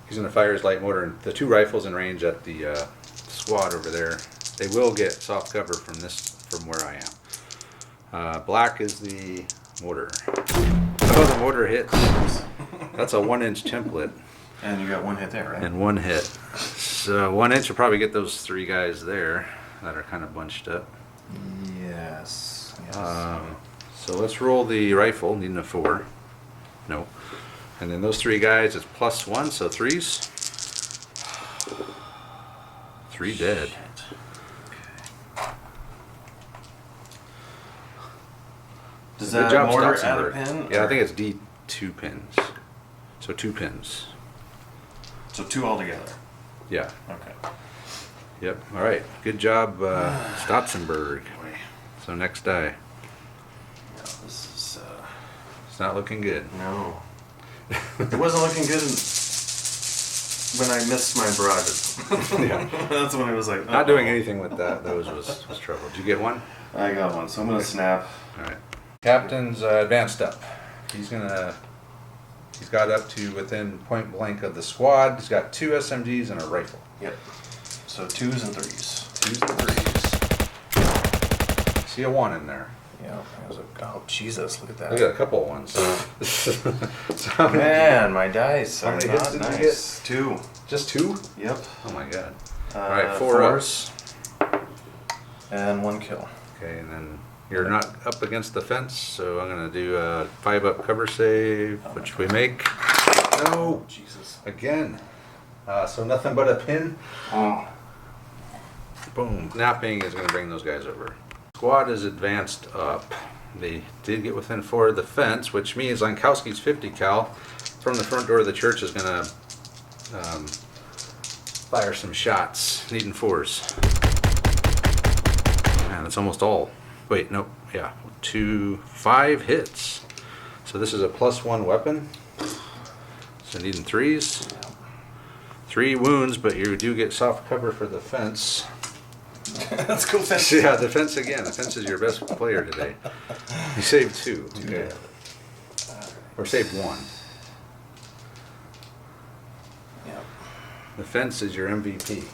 He's going to fire his light mortar and the 2 rifles in range at the squad over there. They will get soft cover from where I am. Black is the mortar. Oh, the mortar hits. That's a 1-inch template And you got 1 hit there, right? and 1 hit. So 1 inch will probably get those 3 guys there that are kind of bunched up. Yes. So let's roll the rifle, needing a 4. No. And then those 3 guys, it's +1, so 3s. 3 dead. Does Good that job, mortar add a Stotzenberg. pin? Yeah, I or- think it's D2 pins. So 2 pins. So 2 altogether. Yeah. Okay. Yep. All right. Good job, Stotzenberg. So next die. Yeah, this is, It's not looking good. no. It wasn't looking good when I missed my barrages. Yeah. That's when I was like, Not doing uh-oh. anything with that. Those was trouble. Did you get one? I got one, so I'm gonna snap. All right. Captain's advanced up. He's got up to within point blank of the squad. He's got 2 SMGs and a rifle. Yep. So 2s and 3s. 2s and 3s. See a 1 in there. Yeah. I was like, oh Jesus, look at that. Look at a couple of ones. So, Man, my dice How are many hits not did you nice. 2. just 2? Yep. Oh my god. All right, 4 4s ups. and 1 kill. Okay, and then you're not up against the fence, so I'm gonna do a 5 up cover save, which we make. No, Jesus. again. So nothing but a pin. Oh. Boom. Snapping is gonna bring those guys over. Squad is advanced up. They did get within 4 of the fence, which means Lankowski's 50 cal from the front door of the church is gonna fire some shots, needing 4s. Man, that's almost all. Wait, nope. Yeah, 5 hits. So this is a +1 weapon. So needing 3s. 3 wounds, but you do get soft cover for the fence. Let's go fence. Yeah, the fence again. The fence is your best player today. You saved 2. Okay. Or saved 1. Yep. The fence is your MVP.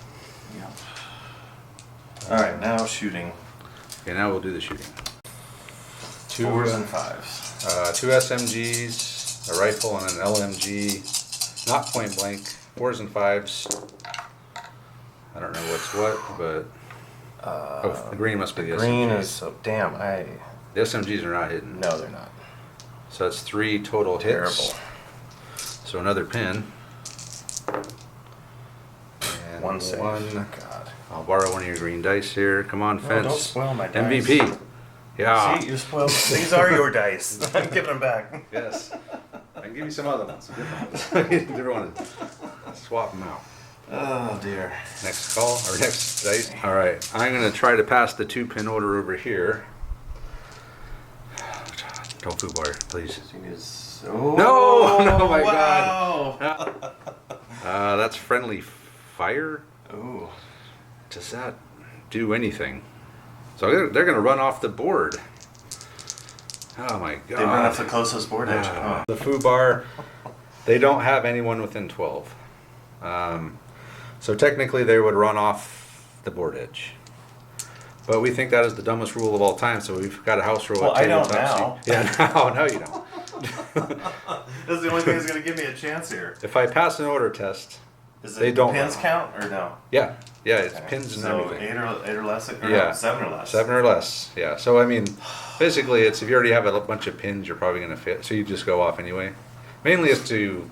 Yep. Alright, now shooting. Okay, now we'll do the shooting. 2 4s and 5s. 2 SMGs, a rifle, and an LMG. Not point blank. 4s and 5s. I don't know what's what, but the green must be the Green SMGs. is so damn. The SMGs are not hidden. No, they're not. So that's 3 total Terrible. hits. So another pin. And 1 save. 1. God. I'll borrow one of your green dice here. Come on, No, fence. don't spoil my dice. MVP. Yeah. See, you spoiled. These are your dice. I'm giving them back. Yes. I can give you some other ones. Some different ones. Swap them out. Oh dear. Next call, or next dice. All right, I'm gonna try to pass the 2-pin order over here. Don't foobar, please. Oh, No, my wow. God. That's friendly fire. Oh. Does that do anything? So they're gonna run off the board. Oh my God. They run off the closest board edge. Oh. The foobar, they don't have anyone within 12. So technically they would run off the board edge. But we think that is the dumbest rule of all time, so we've got a house rule Well, at I don't Tabletop. now. Yeah, no, you don't. This is the only thing that's going to give me a chance here. If I pass an order test, Is it they don't pins run. count or no? Yeah, it's pins and so everything. 8 or less? Or Yeah. no, 7 or less? 7 or less, yeah. So I mean, basically it's if you already have a bunch of pins, you're probably gonna fit, so you just go off anyway. Mainly it's to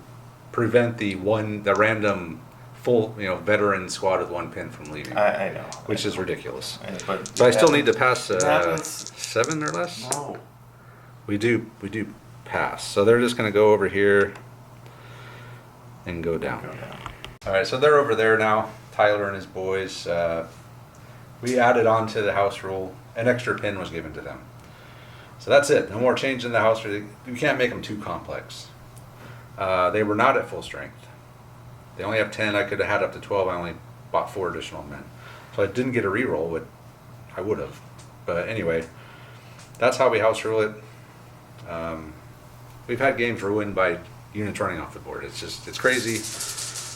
prevent the random full, veteran squad with 1 pin from leaving. I know. Which is ridiculous. But So I still need to pass it happens. 7 or less? No. We do pass. So they're just gonna go over here and go down. Alright, so they're over there now, Tyler and his boys. We added on to the house rule, an extra pin was given to them. So that's it, no more change in the house rule. You can't make them too complex. They were not at full strength. They only have 10, I could have had up to 12, I only bought 4 additional men. So I didn't get a reroll, but I would have. But anyway, that's how we house rule it. We've had games ruined by units running off the board. It's crazy.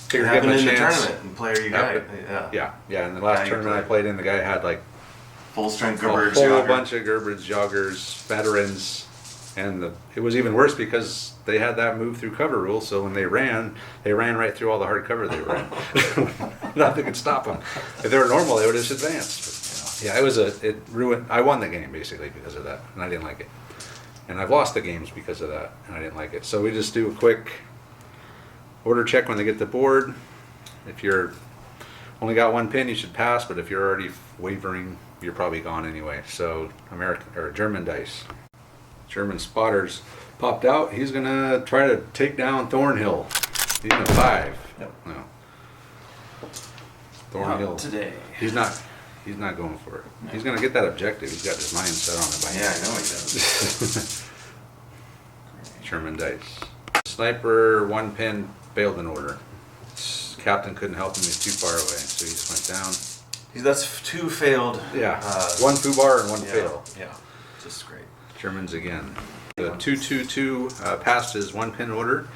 Figure give them a in the chance. tournament and player you got. Yeah. In the last Guy you tournament I played. played in, the guy had like Full strength a Gerberts. whole Jogger. bunch of Gerberts, joggers, veterans, and it was even worse because they had that move through cover rule. So when they ran right through all the hard cover they ran. Nothing could stop them. If they were normal, they would have just advanced. But, it ruined. I won the game basically because of that, and I didn't like it. And I've lost the games because of that, and I didn't like it. So we just do a quick order check when they get the board. If you're only got 1 pin, you should pass. But if you're already wavering, you're probably gone anyway. So American or German dice, German spotters popped out. He's gonna try to take down Thornhill. He's in a 5. Yep. No. Thornhill. Not today. He's not going for it. No. He's gonna get that objective. He's got his mind set on it by Yeah, I know he does. German dice. Sniper 1 pin failed an order. Captain couldn't help him. He's too far away, so he just went down. That's 2 failed. Yeah, 1 foobar and 1 fail. Yeah, just great. Germans again. The 222 passed his 1 pin order.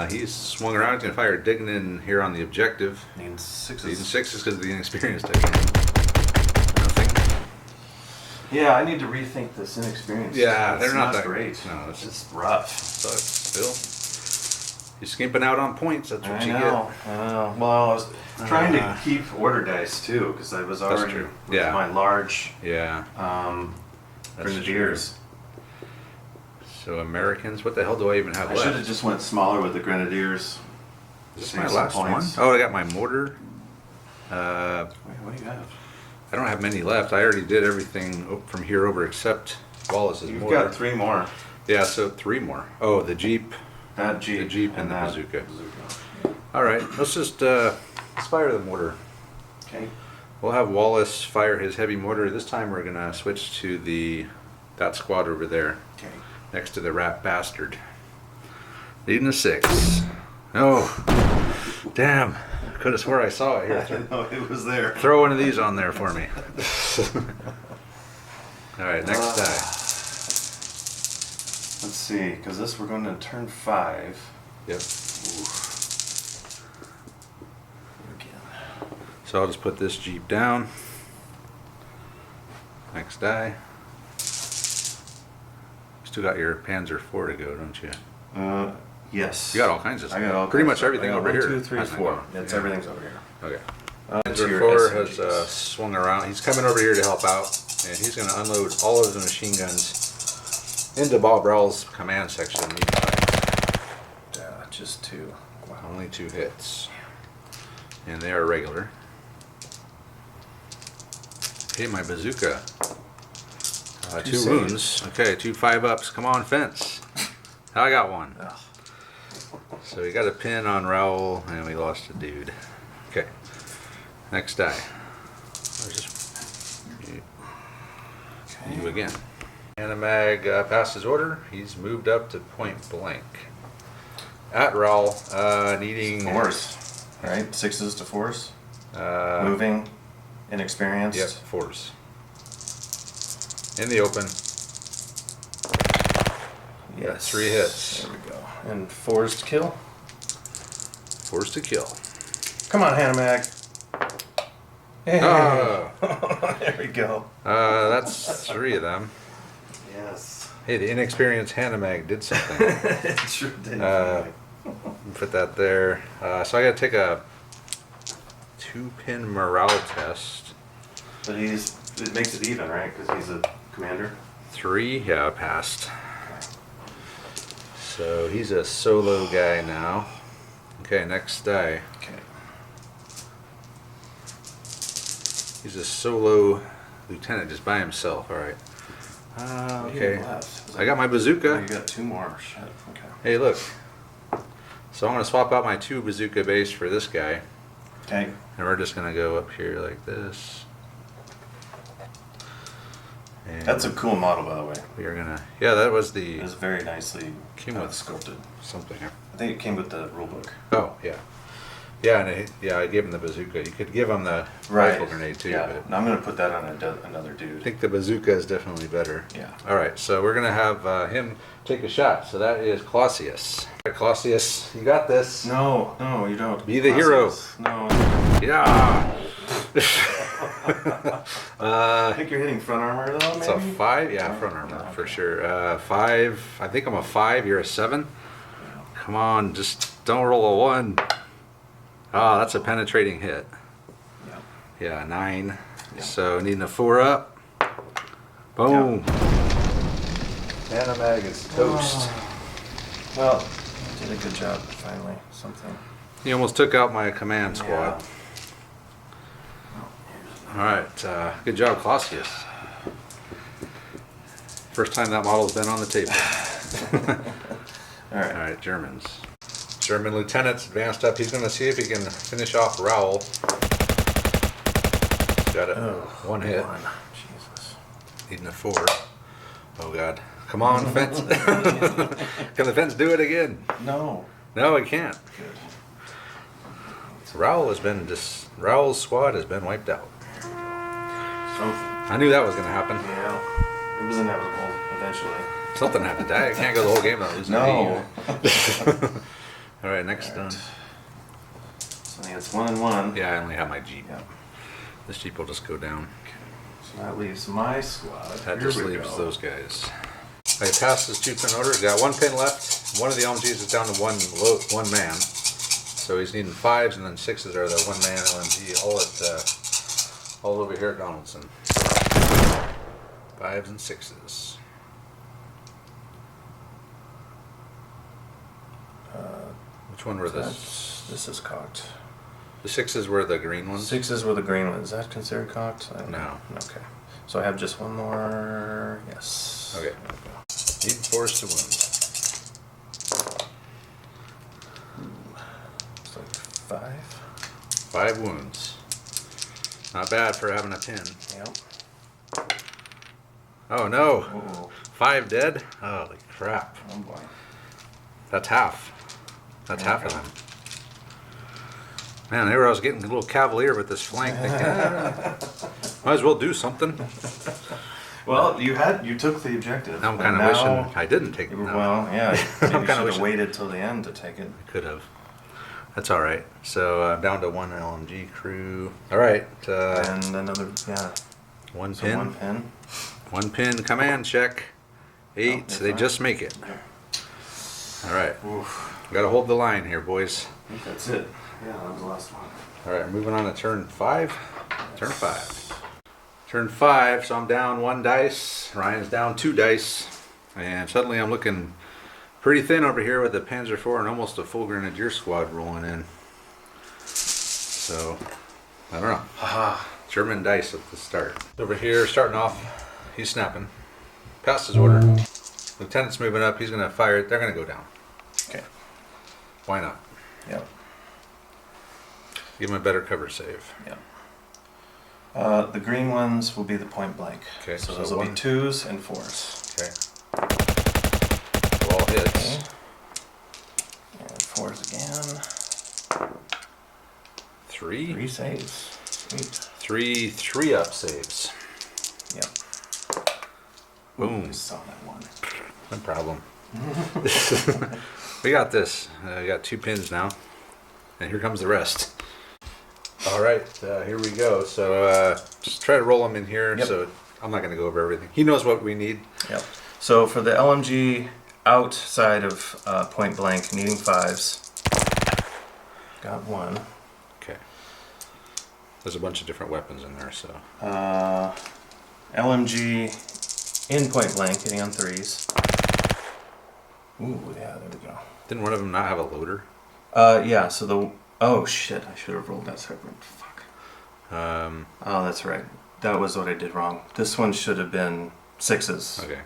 He's swung around. He's gonna fire Dignan here on the objective. Needs 6s. Needing 6s because of the inexperienced Dignan. Nothing. Yeah, I need to rethink this inexperience. Yeah, they're It's not that great. No, it's It's rough. So it's still, you're skimping out on points. That's what I you know. Well, I was trying to keep order dice too because I was already true. with Yeah. my large get. Yeah. That's grenadiers. So Americans, what the hell do I even have I left? should have just went smaller with the grenadiers. Is this Save my some last points. one? Oh, I got my mortar. Wait, what do you have? I don't have many left. I already did everything from here over except Wallace's You've mortar. got 3 more. Yeah, so 3 more. Oh, the Jeep. That Jeep. The Jeep and the that bazooka. All right, let's just let's fire the mortar. Okay. We'll have Wallace fire his heavy mortar. This time we're gonna switch to that squad over there. Okay. next to the rat bastard. Needing a 6. Oh, damn. Could have swore I saw it here. No, it was there. Throw one of these on there for me. All right, next die. Let's see, because this we're going to turn 5. Yep. Again. So I'll just put this Jeep down. Next die. Still got your Panzer IV to go, don't you? Yes. You got all kinds of stuff. I got all pretty kinds much of stuff. everything I got over 1, here. 2, 3, hasn't 4. gone. That's Yeah. everything's over here. Okay. To Panzer your IV SMGs. has swung around. He's coming over here to help out, and he's going to unload all of his machine guns into Bob Rowell's command section. Yeah, just 2. Wow. Only 2 hits, and they are regular. Okay, my bazooka. 2 saves. wounds. Okay, 2 5-ups. Come on, fence. I got one. Ugh. So we got a pin on Rowell, and we lost a dude. Okay. Next die. You again. Animag passed his order. He's moved up to point blank. At Rowell, needing... 4s, right? 6s to 4s. Moving. Moving. Inexperienced. Yep, 4s. In the open. Yes. 3 hits. There we go. And 4s to kill. 4s to kill. Come on, Hanamag. Hey. Oh. There we go. That's 3 of them. Yes. Hey, the inexperienced Hanamag did something. It sure did. Put that there. So I got to take a 2-pin morale test. But it makes it even, right? Because he's a commander. 3, yeah, I passed. So he's a solo guy now. Okay, next die. Okay. He's a solo lieutenant just by himself. All right. Okay. I got my Oh, bazooka. you got 2 more. Shit. Okay. Hey, look. So I'm going to swap out my 2 bazooka base for this guy. Okay. And we're just going to go up here like this. And That's a cool model, by the way. we are going to... Yeah, that was the... It was very nicely Came with sculpted. something here. I think it came with the rule book. Oh, yeah. Yeah, and I gave him the bazooka. You could give him the rifle grenade too, Yeah. but And I'm going to put that on another I dude. think the bazooka is definitely better. Yeah. All right, so we're going to have him take a shot. So that is Clausius. All right, Clausius, you got this. No, you don't. Be the hero. No. Yeah. I think you're hitting front armor though, maybe? It's a 5? Yeah, front armor Okay. for sure. 5. I think I'm a 5. You're a 7. Come on, just don't roll a 1. Oh, that's a penetrating hit. Yeah. Yeah, 9. Yeah. So needing a 4 up. Boom. Animag is toast. Well, you did a good job finally. Something. He almost took out my command squad. Yeah. All right, good job, Clausius. First time that model's been on the table. All right. All right, Germans. German lieutenant's advanced up. He's going to see if he can finish off Rowell. Got it. 1 hit. Jesus. Needing a 4. Oh God! Come on, fence. Can the fence do it again? No. No, it can't. Good. Rowell's squad has been wiped out. Something. I knew that was going to happen. Yeah. It was inevitable eventually. Something had to die. I can't go the whole game without losing. No. All right, next All right. done. So I think it's 1 and 1. Yeah, I only have my Jeep. Yeah. This Jeep will just go down. So that leaves my squad. That Here just we leaves go. those guys. I passed this 2-pin order. Got 1 pin left. One of the LMGs is down to one man. So he's needing 5s, and then 6s are the 1-man LMG. All over here at Donaldson. 5s and 6s. Which one were This is cocked. the 6s were the green ones? 6s were the green ones. Is that considered cocked? I don't No. know. Okay. So I have just 1 more. Yes. Okay. There we go. Need 4s to wound. It's like 5. 5 wounds. Not bad for having a pin. Yep. Oh no! Ooh. 5 dead. Holy crap. Oh boy. That's half. That's half of them. Man, there I was getting a little cavalier with this flank. Thinking, might as well do something. Well, you took the objective. Now I'm kind of wishing I didn't take it. No. Well, yeah. Maybe you should have wishing waited till the end to take it. I could have. That's all right. So down to 1 LMG crew. All right. And another, yeah. 1 So pin. 1 pin. 1 pin. Command check. 8. Oh, They fine. just make it. All right. Oof. Got to hold the line here, boys. I think that's it. Yeah, that was the last one. All right, moving on to turn 5. Turn 5. Turn 5, so I'm down 1 dice. Ryan's down 2 dice. And suddenly I'm looking pretty thin over here with the Panzer IV and almost a full Grenadier squad rolling in. So, I don't know. Haha. German dice at the start. Over here, starting off, he's snapping. Passed his order. Lieutenant's moving up, he's going to fire it. They're going to go down. Okay. Why not? Yep. Give him a better cover save. Yep. The green ones will be the point blank. Okay, So so those will be 1. 2s and 4s. Okay. All hits. And 4s again. 3. 3 saves. Sweet. 3 up saves. Yep. Boom. I saw that one. No problem. We got this. We got 2 pins now. And here comes the rest. All right, here we go. So just try to roll them in here. Yep. So I'm not going to go over everything. He knows what we need. Yep. So for the LMG outside of point blank, needing 5s. Got 1. Okay. There's a bunch of different weapons in there, so. LMG in point blank, hitting on 3s. Ooh, yeah, there we go. Didn't one of them not have a loader? Yeah, so the... Oh, shit, I should have rolled that separate. Fuck. Um, Oh, that's right. That was what I did wrong. This one should have been 6s. okay.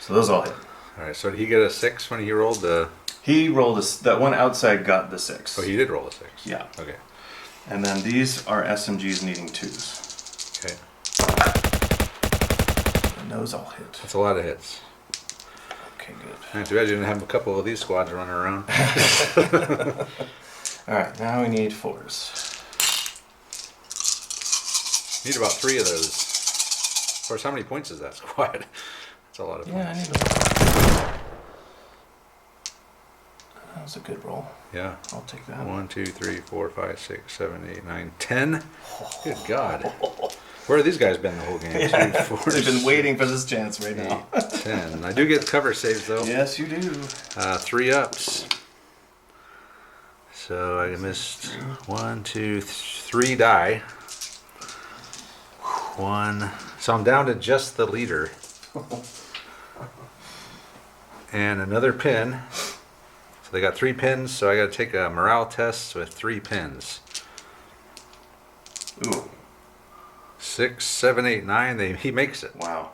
So those all hit. All right, so did he get a 6 when he rolled the... He rolled that one outside got the 6. Oh, he did roll a 6. Yeah. Okay. And then these are SMGs needing 2s. Okay. And those all hit. That's a lot of hits. Okay, good. Man, too bad you didn't have a couple of these squads running around. Alright, now we need 4s. Need about 3 of those. Of course, how many points is that squad? That's a lot of Yeah, I points. need to... That was a good roll. Yeah. I'll take that. 1, 2, 3, 4, 5, 6, 7, 8, 9, 10. Good God. Where have these guys been the whole game? Yeah, 2, 4, they've been waiting for this chance right now. 10. I do get cover saves though. Yes, you do. 3 ups. So I missed 1, 2, 3 die. 1. So I'm down to just the leader. And another pin. So they got 3 pins, so I got to take a morale test with 3 pins. Ooh, 6, 7, 8, 9. He makes it. wow.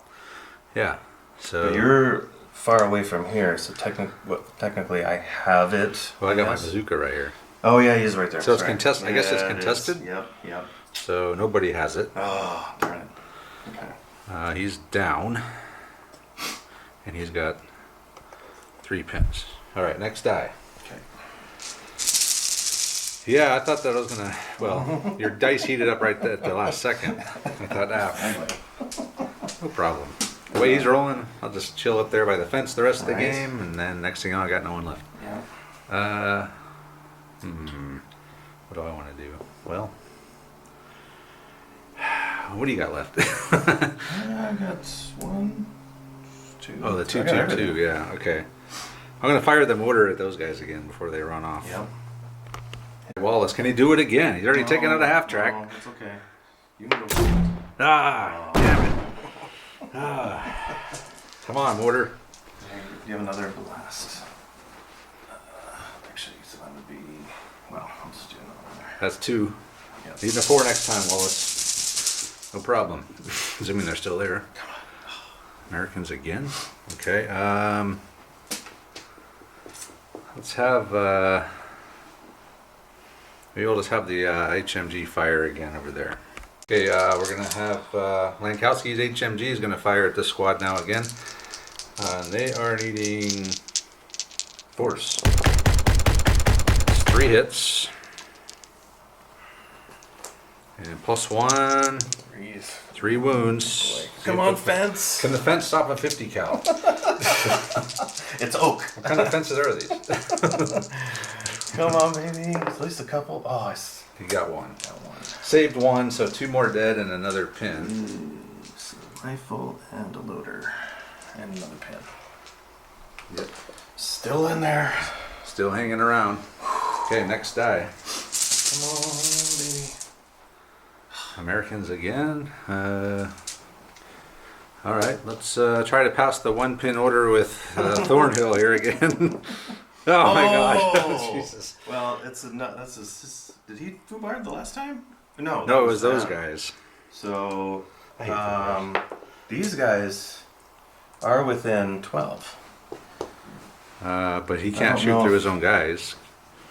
Yeah. So But you're far away from here, so technically I have it. well, I got my guess. bazooka right here. Oh yeah, he's right there. So it's Sorry. contested. I guess it's Yeah, it is. contested? Yep. So nobody has it. Oh, darn it. Okay. He's down, and he's got 3 pins. All right, next die. Okay. Yeah, I thought that I was gonna. Well, your dice heated up right at the last second. I thought, no problem. The way he's rolling, I'll just chill up there by the fence the rest of the Alright. game, and then next thing you know, I got no one left. Yeah. What do I want to do? Well, what do you got left? I got 1, 2. Oh, the 2, I got 2, everything. 2. Yeah, okay. I'm gonna fire the mortar at those guys again before they run off. Yep. Wallace, can he do it again? He's already taken out a half track. No, it's okay. You can go. Ah, damn it. Ah. Come on, mortar. You have another blast. Actually, so that would be. Well, I'll just do another one there. That's 2. Yep. Need a 4 next time, Wallace. No problem. Assuming they're still there. Americans again. Okay. Let's have. Maybe we'll just have the HMG fire again over there. Okay, we're gonna have Lankowski's HMG is gonna fire at this squad now again. And they are needing force. It's 3 hits. And +1. 3 wounds. Come on, fence. Can the fence stop a 50 cal? It's oak. What kind of fences are these? Come on, baby. At least a couple. Oh, You got one. got one. Saved 1, so 2 more dead and another pin. Rifle and a loader. And another pin. Yep. Still in there. Still hanging around. Okay, next die. Come on, baby. Americans again. All right, let's try to pass the 1 pin order with Thornhill here again. Oh my God! Jesus. Well, it's a nut. Did he foobar the last time? No. No, it was those guys. So, these guys are within 12. But he can't shoot through his own guys.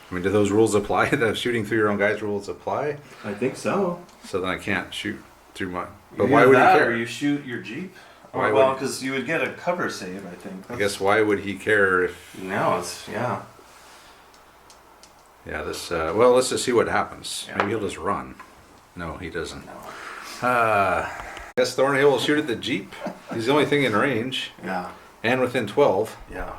I mean, do those rules apply? The shooting through your own guys rules apply? I think so. So then I can't shoot through my. But Either why would he that care? Or you shoot your Jeep. Why Well, would he- because you would get a cover save, I think. I guess why would he care if? No, it's yeah. Yeah, this. Well, let's just see what happens. Yeah. Maybe he'll just run. No, he doesn't. No. I guess Thornhill will shoot at the Jeep. He's the only thing in range Yeah. and within 12. Yeah.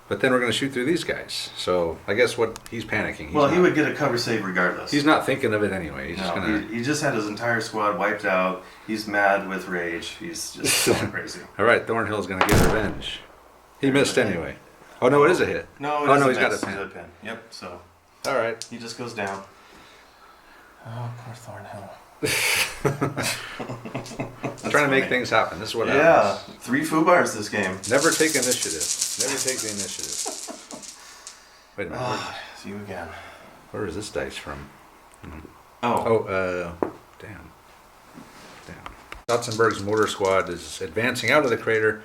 But then we're going to shoot through these guys. So I guess he's panicking. Well, he would get a cover save regardless. He's not thinking of it anyway. He's just No, going to. he just had his entire squad wiped out. He's mad with rage. He's just going crazy. All right, Thornhill's going to get revenge. He missed anyway. Oh no, it is a hit. No, Oh, no, he's he's got a pin. He's got a pin. Yep. So All right. he just goes down. Oh, poor Thornhill. Trying to make things happen. This is what Yeah, happens. 3 foobars this game. Never take initiative. Never take the initiative. Wait a minute. See you again. Where is this dice from? Oh. Damn. Schotzenberg's mortar squad is advancing out of the crater.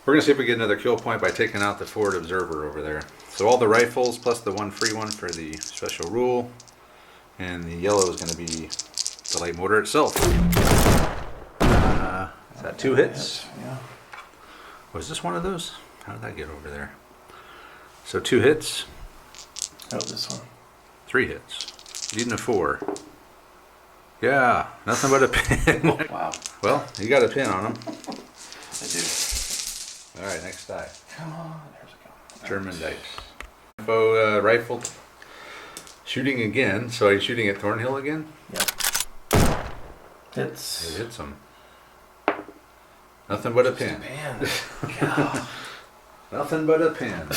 We're going to see if we get another kill point by taking out the forward observer over there. So all the rifles plus the 1 free one for the special rule. And the yellow is going to be the light mortar itself. Is that 2 hits? Yeah. Was this one of those? How did that get over there? So 2 hits, Oh, this one. 3 hits. Needing a 4. Yeah, nothing but a pin. Wow. Well, you got a pin on him. I do. All right, next die. Come on. There's a go. German dice. Info rifle. Shooting again. So are you shooting at Thornhill again? Yep. Hits. It hits him. Nothing but a pin. Man. Yeah. Nothing but a pin.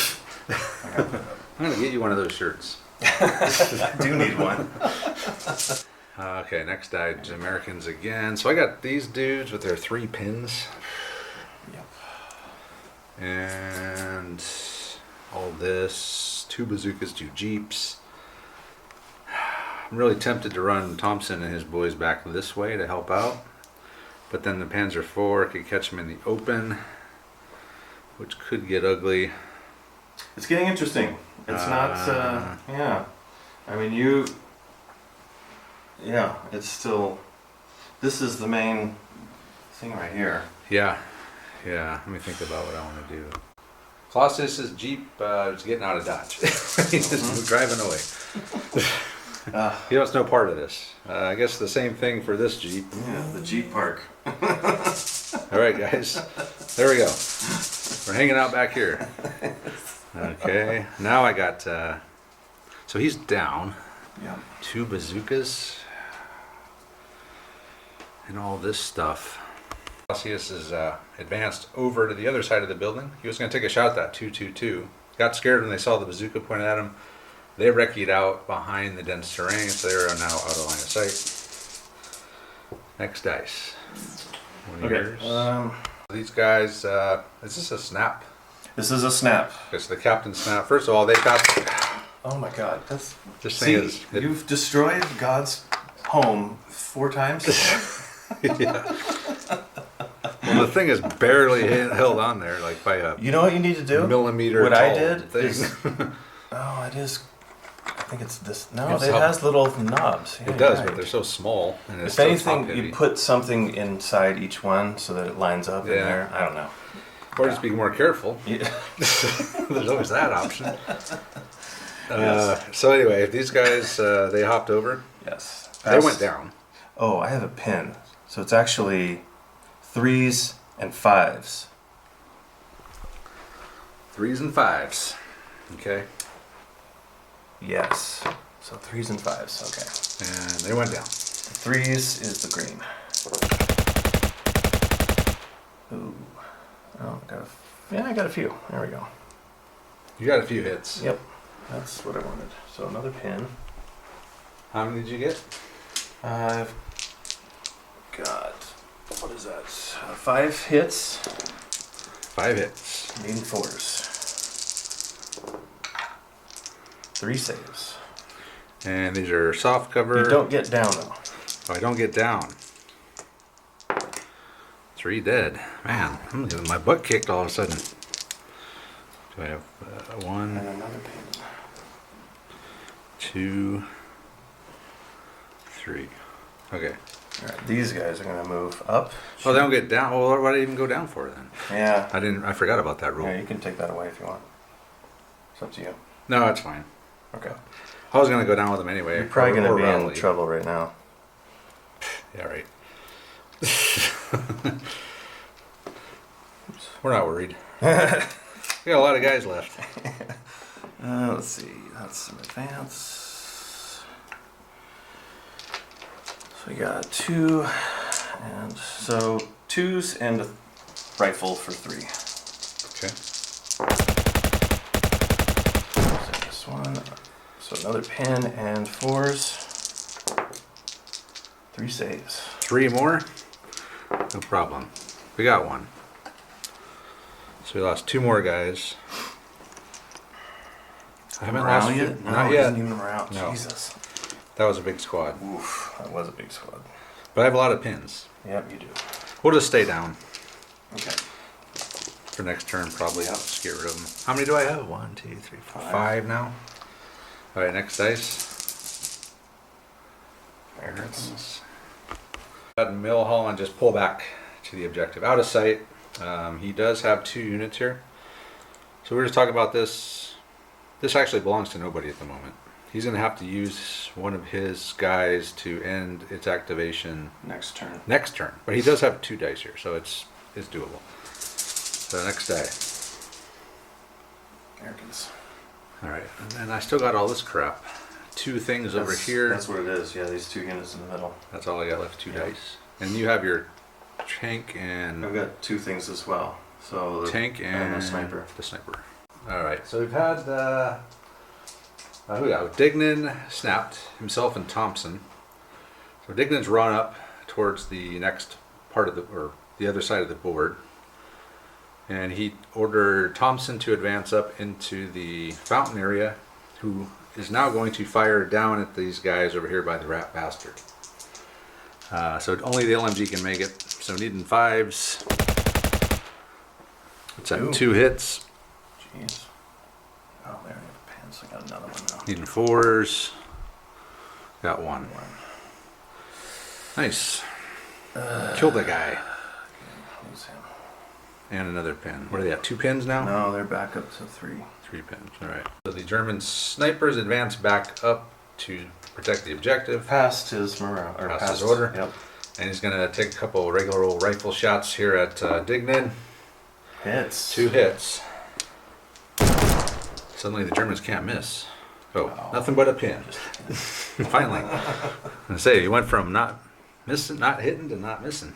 I'm going to get you one of those shirts. I do need one. Okay, next die, Americans again. So I got these dudes with their 3 pins. Yep. And all this, 2 bazookas, 2 jeeps. I'm really tempted to run Thompson and his boys back this way to help out. But then the Panzer IV could catch them in the open, which could get ugly. It's getting interesting. It's not, yeah. I mean, yeah, it's still, this is the main thing right here. Yeah. Let me think about what I want to do. Colossus's Jeep is getting out of Dodge. He's driving away. He wants no part of this. I guess the same thing for this Jeep. Yeah, the Jeep Park. All right, guys. There we go. We're hanging out back here. Okay. Now I got... so he's down. Yeah. 2 bazookas. And all this stuff. Colossus is advanced over to the other side of the building. He was going to take a shot at that 222. Got scared when they saw the bazooka pointed at him. They wrecked out behind the dense terrain, so they're now out of line of sight. Next dice. One of yours. These guys, is this a snap? This is a snap. It's the captain snap. First of all, they got... Oh my God. That's... This thing is... You've destroyed God's home 4 times. Yeah. Well, the thing is barely held on there, like by a You know what you need to do? millimeter What tall I did thing. is... Oh, it is... I think it's this... No, It's it how- has little knobs. Yeah, It does, you're but right. they're so small. And it's If so anything, top-heavy. you put something inside each one so that it lines up in Yeah. there. I don't know. Or just be more careful. Yeah. There's always that option. So anyway, these guys, they hopped over. Yes. They went down. Oh, I have a pin. So it's actually 3s and 5s. 3s and 5s. Okay. Yes. So 3s and 5s. Okay. And they went down. 3s is the green. Ooh. Oh, I got a few. There we go. You got a few hits. Yep. That's what I wanted. So another pin. How many did you get? I've got, what is that? 5 hits. 5 hits. Needing 4s. 3 saves. And these are soft cover. You don't get down though. Oh, I don't get down. 3 dead. Man, I'm getting my butt kicked all of a sudden. Do I have 1, And another pin. 2, 3. Okay. Alright, these guys are going to move up. Oh, they don't get down. Well, what did I even go down for then? Yeah. I forgot about that rule. Yeah, you can take that away if you want. It's up to you. No, that's fine. Okay. I was going to go down with them anyway. You're probably going to be in rally. trouble right now. Yeah, right. We're not worried. We got a lot of guys left. Let's see. That's some advance. So we got 2, and so 2s and a rifle for 3. Okay. So this one. So another pin and 4s. 3 saves. 3 more? No problem. We got 1. So we lost 2 more guys. I haven't lost yet? No, not it yet. isn't even morale. No. Jesus. That was a big squad. Oof, that was a big squad. But I have a lot of pins. Yep, you do. We'll just stay down Okay. for next turn probably. Yep. Just get rid of them. How many do I have? 1, 2, 3, 4, 5 now. All right, next dice. Americans. Let Milholland just pull back to the objective. Out of sight. He does have 2 units here. So we're just talking about this. This actually belongs to nobody at the moment. He's going to have to use one of his guys to end its activation Next turn. next turn. But he does have 2 dice here, so it's doable. So next die. Americans. All right, and then I still got all this crap. 2 things over here. That's what it is. Yeah, these 2 units in the middle. That's all I got left. 2 Yeah. dice. And you have your tank and I've got 2 things as well. So the tank and the sniper. The sniper. All right. So we've had who we got? Dignan snapped himself and Thompson. So Dignan's run up towards the next part of the other side of the board, and he ordered Thompson to advance up into the fountain area, who is now going to fire down at these guys over here by the rat bastard. So only the LMG can make it. So needing 5s. It's at Ooh. 2 hits. Jeez. Oh, there I have pants. I got another one now. Needing 4s. Got 1. Nice. Killed the guy. Lose him. And another pin. What are they at? 2 pins now? No, they're back up to 3. 3 pins. All right. So the German snipers advance back up to protect the objective. Past his morale, or Past past his order. Yep. And he's going to take a couple regular old rifle shots here at Dignan. Hits. 2 hits. Suddenly the Germans can't miss. Oh, Wow. nothing but a pin. Finally. I say, you went from not missing, not hitting to not missing.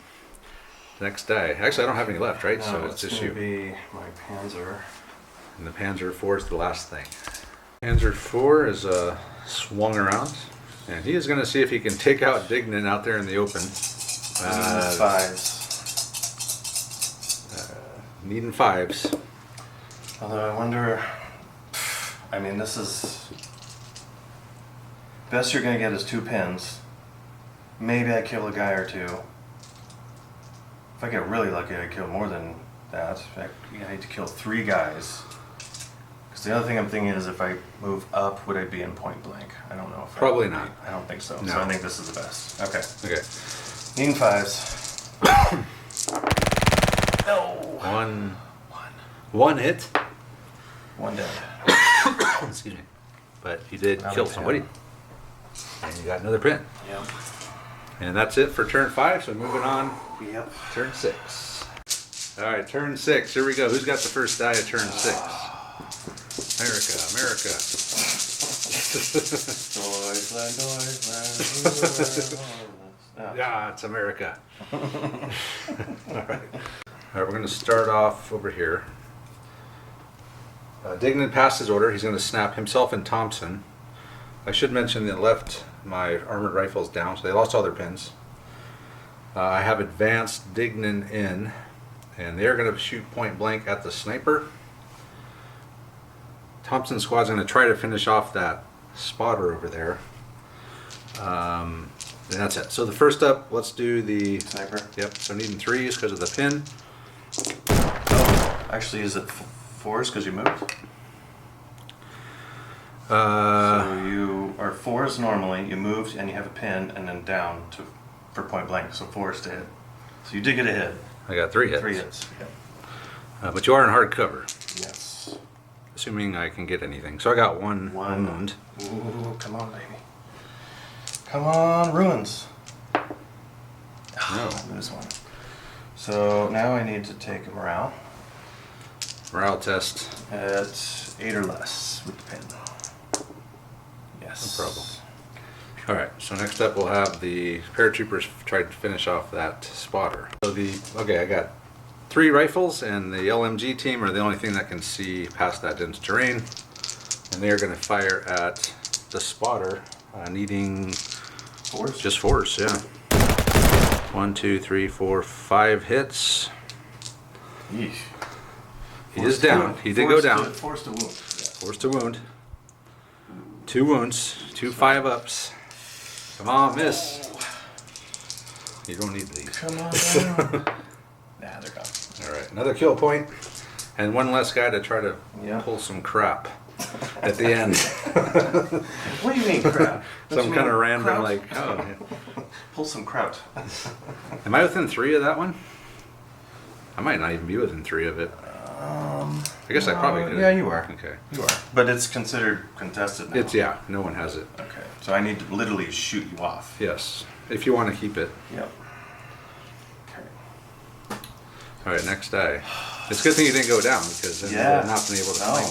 Next die. Actually, I don't have any left, right? No, So it's just gonna you. be my Panzer. And the Panzer IV is the last thing. Panzer IV is swung around, and he is going to see if he can take out Dignan out there in the open. 5s. Needing 5s. Although I wonder. I mean, this is. Best you're gonna get is 2 pins. Maybe I kill a guy or 2. If I get really lucky, I kill more than that. I need to kill 3 guys. Because the other thing I'm thinking is if I move up, would I be in point blank? I don't know if Probably I would not. be. I don't think so. No. So I think this is the best. Okay. Okay. Needing 5s. No. 1, One hit. One dead. Excuse me. But you did Another kill pin. somebody. And you got another pin. Yep. And that's it for turn 5. So moving on. Yep. Turn 6. All right, turn 6. Here we go. Who's got the first die of turn 6? America. Yeah, it's America. All right. We're going to start off over here. Dignan passed his order. He's going to snap himself and Thompson. I should mention that left my armored rifles down, so they lost all their pins. I have advanced Dignan in, and they're going to shoot point blank at the sniper. Thompson's squad's going to try to finish off that spotter over there. And that's it. So the first up, let's do the Sniper. Yep. So needing 3s because of the pin. Oh, actually, is it 4s because you moved? So you are 4s normally. You moved and you have a pin, and then down for point blank. So 4s to hit. So you did get a hit. I got 3 hits. 3 hits. Yep. But you are in hard cover, Yes. assuming I can get anything. So I got one wound. Ooh, come on, baby. Come on, ruins. No. Lose one. So now I need to take a morale Morale test. at 8 or less with the pin. Yes. No problem. All right. So next up, we'll have the paratroopers try to finish off that spotter. So I got 3 rifles, and the LMG team are the only thing that can see past that dense terrain, and they are going to fire at the spotter, needing 4s? just 4s. Yeah. 1, 2, 3, 4, 5 hits. Yeesh. He is down. He did go down. Forced to wound. Yeah. Forced to wound. 2 wounds. 2 5-ups. Come on, miss. You don't need these. Come on down. Nah, they're gone. All right, another kill point, and one less guy to try to Yeah. pull some crap at the end. What do you mean, crap? Some kind of random, like, oh, yeah. Pull some kraut. Am I within 3 of that one? I might not even be within 3 of it. I guess I probably could. Yeah, you are. Okay. You are. But it's considered contested now. Yeah, no one has it. Okay. So I need to literally shoot you off. Yes, if you want to keep it. Yep. Okay. All right, next die. It's a good thing you didn't go down, because then you would have not been able to claim it.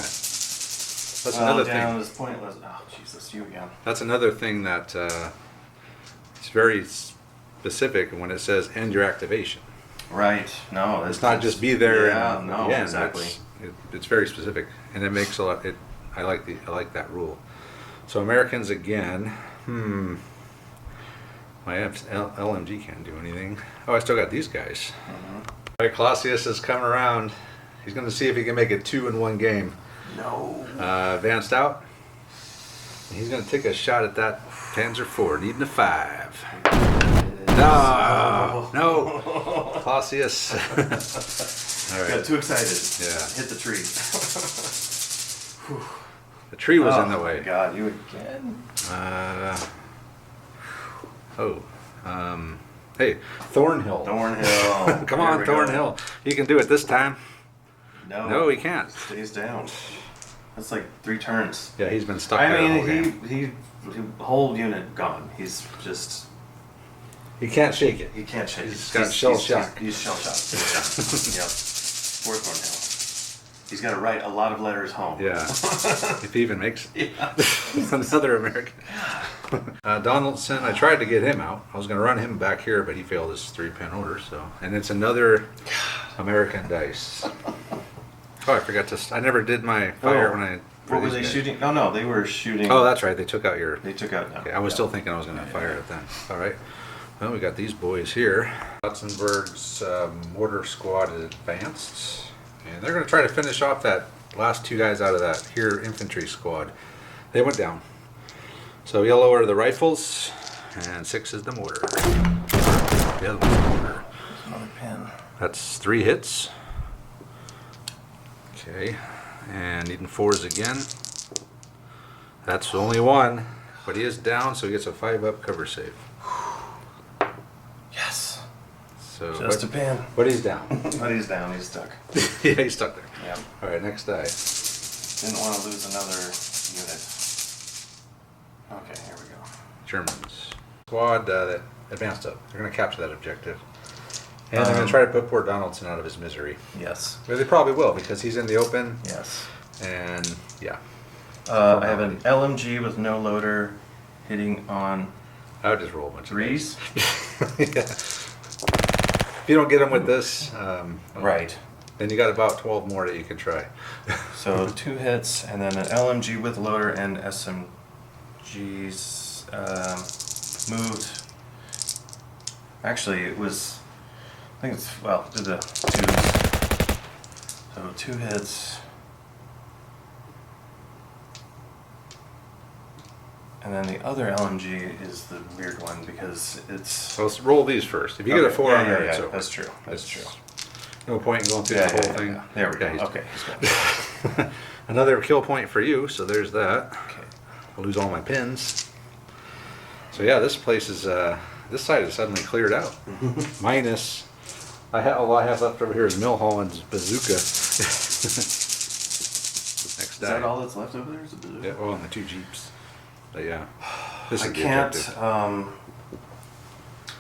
That's another down thing. is pointless. Oh, Jesus, you again. That's another thing that it's very specific when it says end your activation. Right. No, It's not just be there. Yeah. and No. again, Exactly. It's very specific, and it makes a lot. I like that rule. So Americans again. My LMG can't do anything. Oh, I still got these guys. All right, Clausius has come around. He's going to see if he can make it 2 in 1 game. No. Advanced out. And he's going to take a shot at that Panzer IV, needing a 5. No. Clausius. All right. Got too excited. Yeah. Hit the tree. The tree was in the Oh, way. my God, you again? Hey, Thornhill. Thornhill. Come Here on, we go. Thornhill. You can do it this time. No, he can't. Stays down. That's like 3 turns. Yeah, he's been stuck there the whole game. he whole unit gone. He's just He can't shake it. he can't shake. He's got shell shock. He's shell shocked. Yep. Poor Thornhill. He's got to write a lot of letters home. Yeah, if he even makes it. Yeah. Another American. Donaldson, I tried to get him out. I was going to run him back here, but he failed his 3-pin order. So, and it's another American dice. Oh, I forgot to. I never did my fire when I. What were they shooting? No, they were shooting. Oh, that's right. They took out your. They took out. No. Okay, I was still thinking I was going to fire it then. All right. Well, we got these boys here. Luxembourg's mortar squad is advanced, and they're going to try to finish off that last 2 guys out of that here infantry squad. They went down. So yellow are the rifles, and 6 is the mortar. The other one's the mortar. Another pin. That's 3 hits. Okay, and needing 4s again. That's only 1, but he is down, so he gets a 5-up cover save. Yes. So Just a pin. But he's down. But he's down. He's stuck. Yeah, he's stuck there. Yep. All right, next die. Didn't want to lose another unit. Okay, here we go. Germans. Squad that advanced up. They're going to capture that objective. And they're going to try to put poor Donaldson out of his misery. Yes. But they probably will because he's in the open. Yes. And yeah. I have an LMG with no loader hitting on I would just roll a bunch threes. of threes. Yeah. If you don't get them with this, Right. then you got about 12 more that you can try. So 2 hits, and then an LMG with loader and SMGs moved. Actually, it was. I think it's did the 2s. So 2 hits. And then the other LMG is the weird one because it's. So let's roll these first. If you get a 4 on there, it's over. That's true. That's true. No point in going through the whole thing. Yeah. There we go. he's- Okay. He's good. Another kill point for you, so there's that. Okay. I'll lose all my pins. So yeah, this place is, this side is suddenly cleared out. Minus, all I have left over here is Milholland's bazooka. Next Is die. that all that's left over there? Is a bazooka? Yeah, well, and the 2 Jeeps. But yeah, this I is the can't. objective.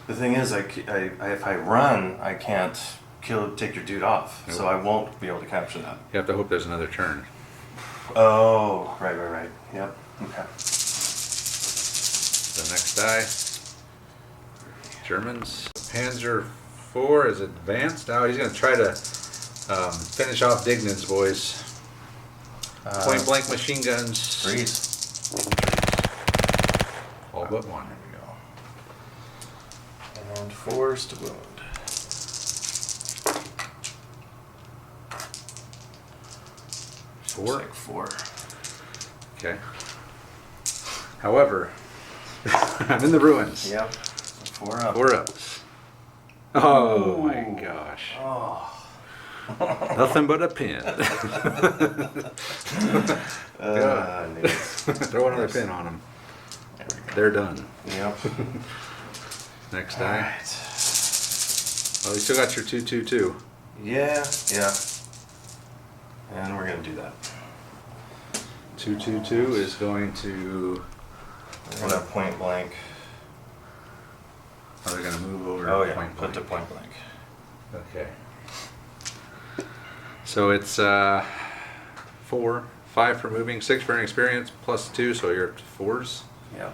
The thing is, if I run, I can't take your dude off, so I won't be able to capture that. You have to hope there's another turn. Oh, right. Yep. Okay. The next die, Germans. Panzer IV is advanced. Now he's going to try to finish off Dignan's boys. Point blank machine guns. Freeze. All but one. There we go. And force to wound. Four. Looks like 4. Okay. However, I'm in the ruins. Yep. 4 up. 4 ups. Oh Ooh. my gosh. Oh. Nothing but a pin. Throw another pin on them. There we go. They're done. Yep. Next All die. right. Oh, you still got your 2-2-2. Yeah. And we're gonna do that. 2-2-2 is going to. We're gonna point blank. Are they going to move over? Oh yeah. Point Put blank? to point blank. Okay. So it's 4, 5 for moving, 6 for inexperience, plus 2, so you're at 4s. Yep.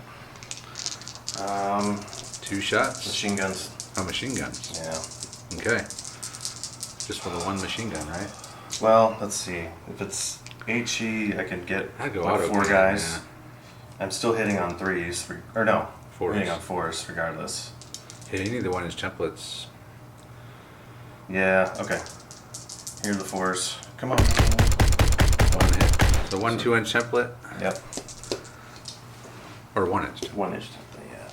2 shots. Machine guns. Oh, machine guns. Yeah. Okay. Just for the 1 machine gun, right? Well, let's see. If it's HE, I could get I'd go about auto 4 cannon, guys. yeah. I'm still hitting on 3s, or no, 4s. hitting on 4s regardless. Yeah, you need the 1-inch templates. Yeah. Okay. Here are the 4s. Come on. 1 hit. So 1 2-inch template Yep. or 1-inch. 1-inch template. Yeah.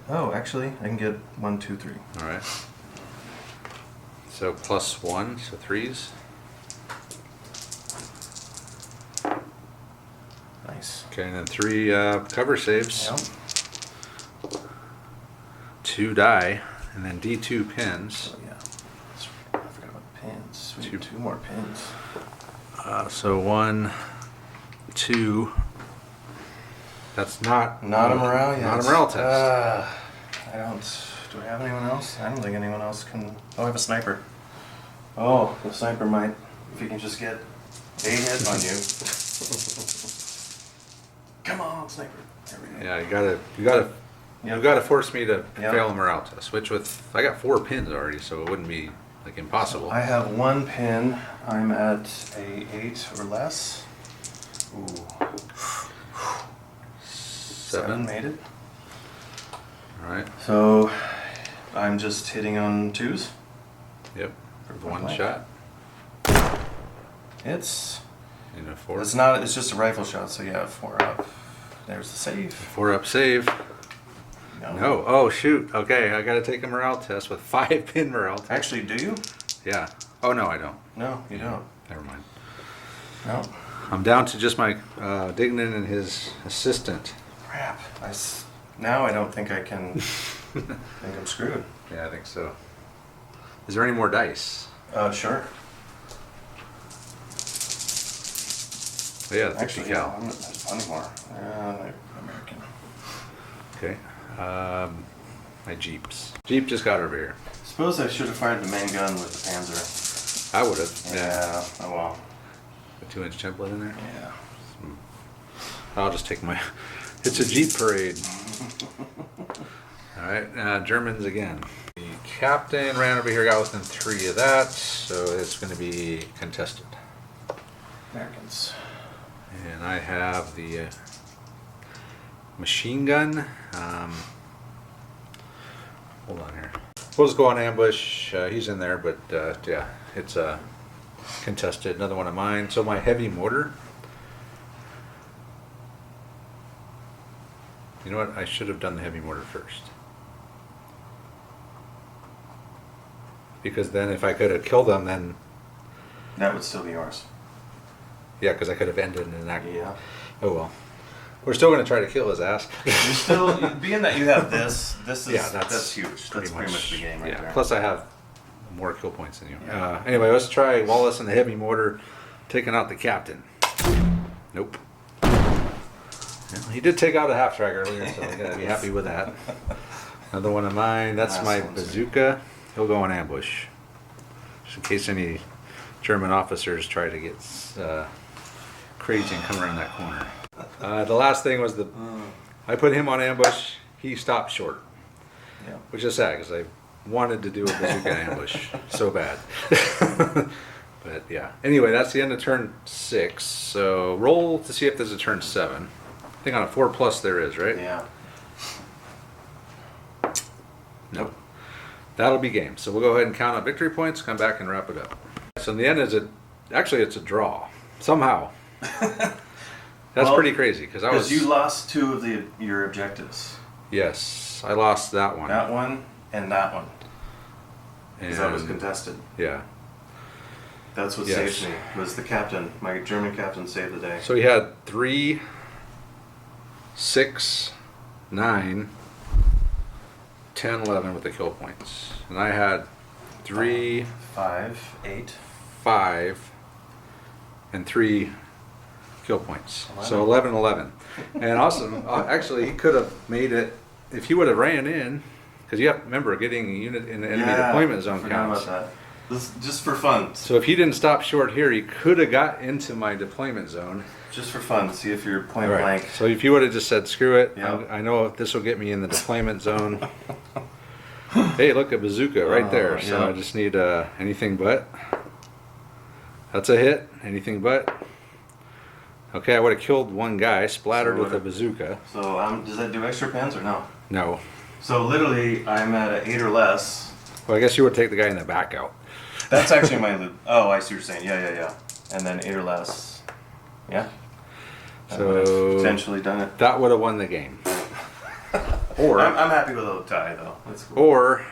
Oh, actually, I can get 1, 2, 3. All right. So plus 1, so 3s. Nice. Okay, and then 3 cover saves. Yep. 2 die, and then D2 pins. Oh yeah. I forgot about pins. We need 2. 2 more pins. So 1, 2. That's not Not a morale yet. Not a morale test. I don't. Do I have anyone else? I don't think anyone else can. Oh, I have a sniper. Oh, the sniper might. If he can just get a hit on you. Come on, sniper. There we go. Yeah, you gotta force me to fail a morale test. Which I got 4 pins already, so it wouldn't be like impossible. I have 1 pin. I'm at a 8 or less. Ooh. 7 made it. All right. So I'm just hitting on 2s. Yep. For With 1 blank. shot. It's. And a 4. It's not. It's just a rifle shot. So yeah, 4 up. There's the save. 4 up save. No. Oh shoot. Okay, I gotta take a morale test with 5 pin morale test. Actually, do you? Yeah. Oh no, I don't. No, you don't. Never mind. No. I'm down to just my Dignan and his assistant. Crap. Now I don't think I can. I think I'm screwed. Yeah, I think so. Is there any more dice? Sure. Oh, yeah, 50 Actually, cal. yeah, there's plenty more. American. Okay. My Jeeps. Jeep just got over here. Suppose I should have fired the main gun with the Panzer. I would have. Yeah. Oh well. A 2-inch template in there. Yeah. I'll just take my. It's a Jeep parade. All right, Germans again. The captain ran over here, got within 3 of that, so it's going to be contested. Americans. And I have the machine gun. Hold on here. We'll just go on ambush. He's in there, but yeah, it's contested. Another one of mine. So my heavy mortar. You know what? I should have done the heavy mortar first. Because then if I could have killed them, then... That would still be yours. Yeah, because I could have ended in that. Yeah. Oh well. We're still going to try to kill his ass. You're still, being that you have this is Yeah, that's huge. That's pretty much the game right there. Plus I have more kill points than you. Yeah. Anyway, let's try Wallace and the heavy mortar taking out the captain. Nope. Well, he did take out a half track earlier, so I gotta be happy with that. Another one of mine. That's Last my one's bazooka. He'll go in ambush, just in case any German officers try to get crazy and come around that corner. The last thing was I put him on ambush. He stopped short, Yeah. which is sad because I wanted to do a bazooka ambush so bad. But yeah. Anyway, that's the end of turn 6. So roll to see if there's a turn 7. I think on a 4+ there is, right? Yeah. Nope. That'll be game. So we'll go ahead and count up victory points, come back and wrap it up. So in the end, it's a draw. Somehow. That's Well, pretty crazy because you lost 2 of your objectives. Yes, I lost that one. That one and that one. Because that was And- contested. Yeah. That's what Yes. saved me. Was the captain. My German captain saved the day. So he had 3, 6, 9, 10, 11 with the kill points. And I had 3, 5, 8. 5, and 3 kill points. 11. So 11, 11. And awesome. Actually, he could have made it if he would have ran in, because you have to remember getting a unit in the enemy deployment zone forgot counts. about that. This just for fun. So if he didn't stop short here, he could have got into my deployment zone. Just for fun. See if you're point All right. blank. So if you would have just said, screw it, Yeah. I know this will get me in the deployment zone. Hey, look, a bazooka right there. So yeah. I just need anything but. That's a hit. Anything but. Okay, I would have killed one guy, splattered So with a what- bazooka. So does that do extra pens or no? No. So literally, I'm at an 8 or less. Well, I guess you would take the guy in the back out. That's actually my loot. Oh, I see what you're saying. Yeah. And then 8 or less. Yeah. That So- would've potentially done it. That would have won the game. Or, I'm happy with a little tie though. That's cool. or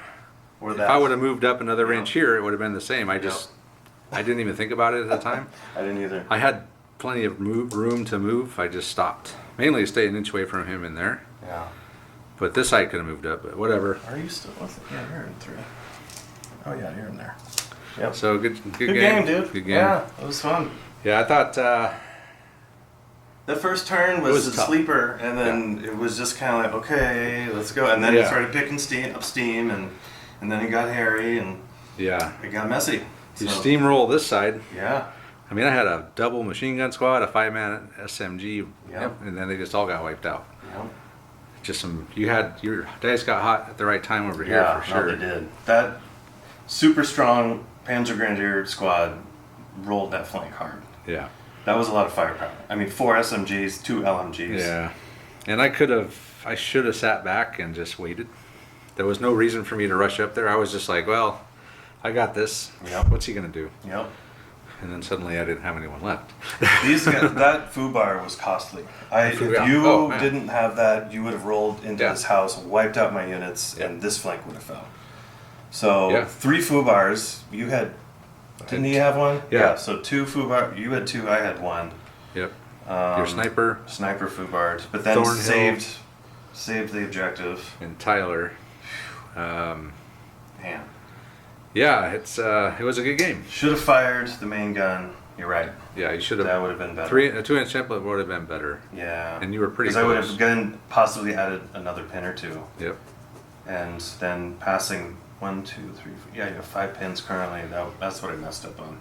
Or if that. I would have moved up another Yeah. inch here, it would have been the same. I didn't even think about it at the time. I didn't either. I had plenty of room to move. I just stopped. Mainly to stay an inch away from him in there. Yeah. But this side could have moved up, but whatever. Are you still with it? Yeah, you're in 3. Oh yeah, you're in there. Yep. So good Good game, dude. Good game. Yeah, it was fun. Yeah, I thought The first turn was was a tough. sleeper, and then it was just kind of like, okay, let's go. And then it Yeah. started picking up steam, and then it got hairy, and yeah, it got messy. you So, steamroll this side. Yeah. I mean, I had a double machine gun squad, a 5-man SMG, Yep. and then they just all got wiped out. Yep. Just your dice got hot at the right time over here Yeah, for sure. no, they did. That super strong Panzer Grenadier squad rolled that flank hard. Yeah. That was a lot of firepower. I mean, 4 SMGs, 2 LMGs. Yeah. And I should have sat back and just waited. There was no reason for me to rush up there. I was just like, well, I got this. Yep. What's he going to do? Yep. And then suddenly I didn't have anyone left. These guys, that FUBAR was costly. If you Oh, man. didn't have that, you would have rolled into Yeah. this house, wiped out my units, Yeah. and this flank would have fell. So Yeah. 3 FUBARs. You had. Didn't he have one? Yeah. So 2 FUBAR. You had 2. I had 1. Yep. Your sniper. Sniper FUBARed, but then Thornhill. saved the objective. and Tyler. Man. Yeah, it was a good game. Should have fired the main gun. You're right. Yeah, you should have. That would have been better. A 2-inch template would have been better. Yeah. And you were pretty Because I would close. have then possibly added another pin or two. Yep. And then passing 1, 2, 3, 4. Yeah, you have 5 pins currently. That's what I messed up on.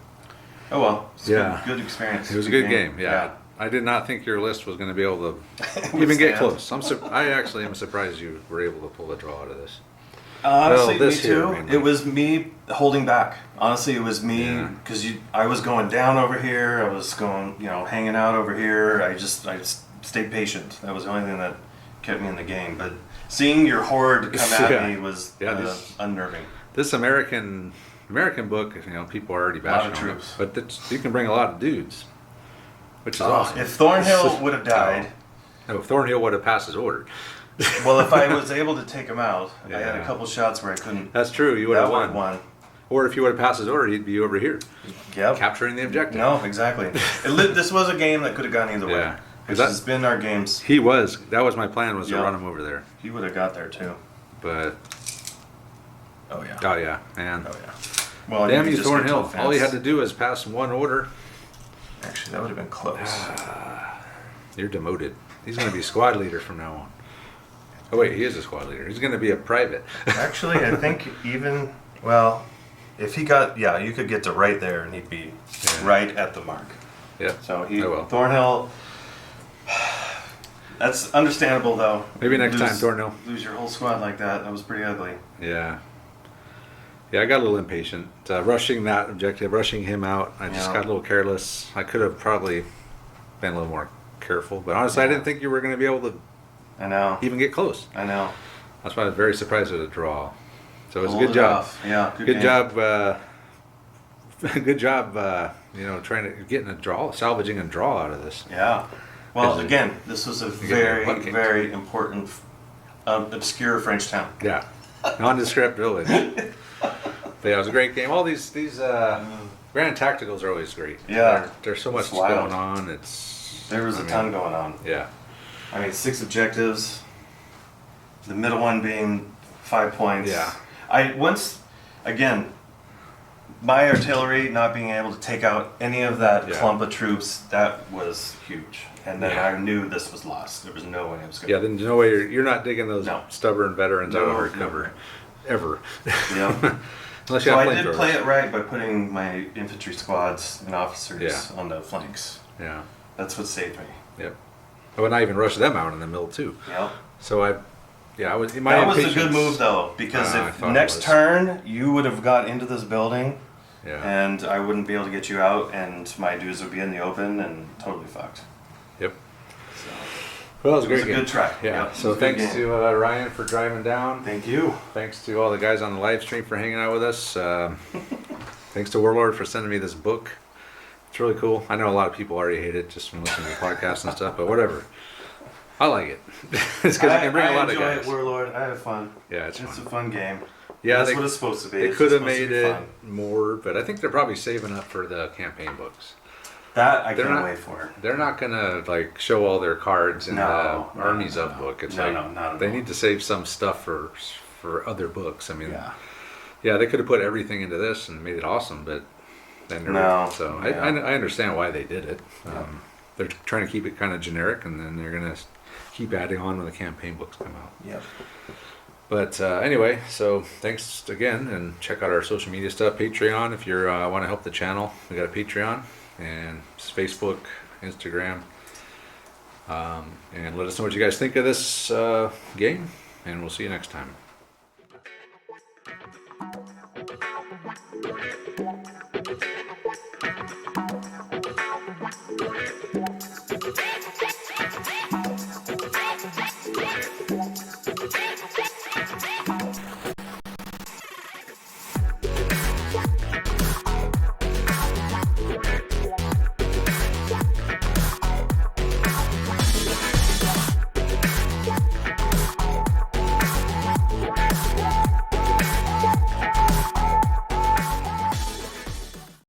Oh well. It's Yeah. Good experience. It was a good game. Yeah. I did not think your list was going to be able to even get close. I actually am surprised you were able to pull a draw out of this. Honestly, this me here, too. mainly. It was me holding back. Honestly, it was me Yeah. because I was going down over here. I was going, hanging out over here. I just stayed patient. That was the only thing that kept me in the game. But seeing your horde come at Yeah. me was unnerving. This American book, people are already A lot bashing of on it, troops. but you can bring a lot of dudes, which is awesome. If Thornhill would have died, No, Thornhill would have passed his order. well, if I was able to take him out, I had a Yeah. couple shots where I couldn't. That's true. You would That have would have won. won. Or if you would have passed his order, he'd be over here Yep. capturing the objective. No, exactly. This was a game that could have gone either way. Yeah. Which That- has been our games. That was my plan, was to Yeah. run him over there. He would have got there too. But Oh yeah. oh yeah, man. Oh yeah. Well, Damn could you, just get to Thornhill! the fence. All you had to do was pass one order. Actually, that would have been close. You're demoted. He's going to be squad leader from now on. Oh wait, he is a squad leader. He's going to be a private. Actually, I think if he got, you could get to right there and he'd be right at the mark. Yeah. So Thornhill. Thornhill. That's understandable though. Maybe next time, Thornhill. Lose your whole squad like that. That was pretty ugly. Yeah. Yeah, I got a little impatient. Rushing that objective, rushing him out. I just Yeah. got a little careless. I could have probably been a little more careful. But honestly, I didn't think you were going to be able to I know. even get close. I know. That's why I was very surprised with the draw. So it was a Pulled good it job. off. Yeah. Good game. job. Good job. Trying to getting a draw, salvaging a draw out of this. Yeah. Well, Because again, this was a get very, your butt kicked. very important, obscure French town. Yeah, nondescript village. But yeah, it was a great game. All these grand tacticals are always great. Yeah. there's so much It's wild. going on. There was a ton going on. Yeah, I mean, 6 objectives. The middle one being 5 points. Yeah. Again, my artillery not being able to take out any of that Yeah. clump of troops, that was huge. And then Yeah. I knew this was lost. There was no way I was going yeah. Then no way you're not digging those No. stubborn veterans out of No, our cover, ever. Yeah. Unless you So have I did flamethrowers. play it right by putting my infantry squads and officers Yeah. on the flanks. Yeah. That's what saved me. Yep. I would not even rush them out in the middle too. Yep. So that was my That was a good impatience- move though, because I if thought it next was. turn you would have got into this building Yeah. and I wouldn't be able to get you out and my dudes would be in the open and totally fucked. Yep. So, Well, that was a it great was a game. good try. Yeah. Yep, it So was a good thanks game. to Ryan for driving down. Thank you. Thanks to all the guys on the live stream for hanging out with us. Thanks to Warlord for sending me this book. It's really cool. I know a lot of people already hate it just from listening to the podcast and stuff, but whatever. I like it. It's because I can bring a lot of enjoy guys. it, Warlord. I have fun. Yeah, it's It's fun. a fun game. Yeah, That's they, what it's supposed to be. they It's could just have supposed to made be it fun. more, but I think they're probably saving up for the campaign books. That I They're can't not- wait for. They're not gonna like show all their cards in No, the no, Armies no, of no. book. It's No, like no, not at they all. need to save some stuff for other books. I mean, Yeah. yeah, they could have put everything into this and made it awesome, but then No, So yeah. I understand why they did it. They're trying to keep it kind of generic, and then they're gonna keep adding on when the campaign books come out. Yep. But anyway, so thanks again, and check out our social media stuff. Patreon, if you want to help the channel, we got a Patreon, and it's Facebook, Instagram, and let us know what you guys think of this game, and we'll see you next time.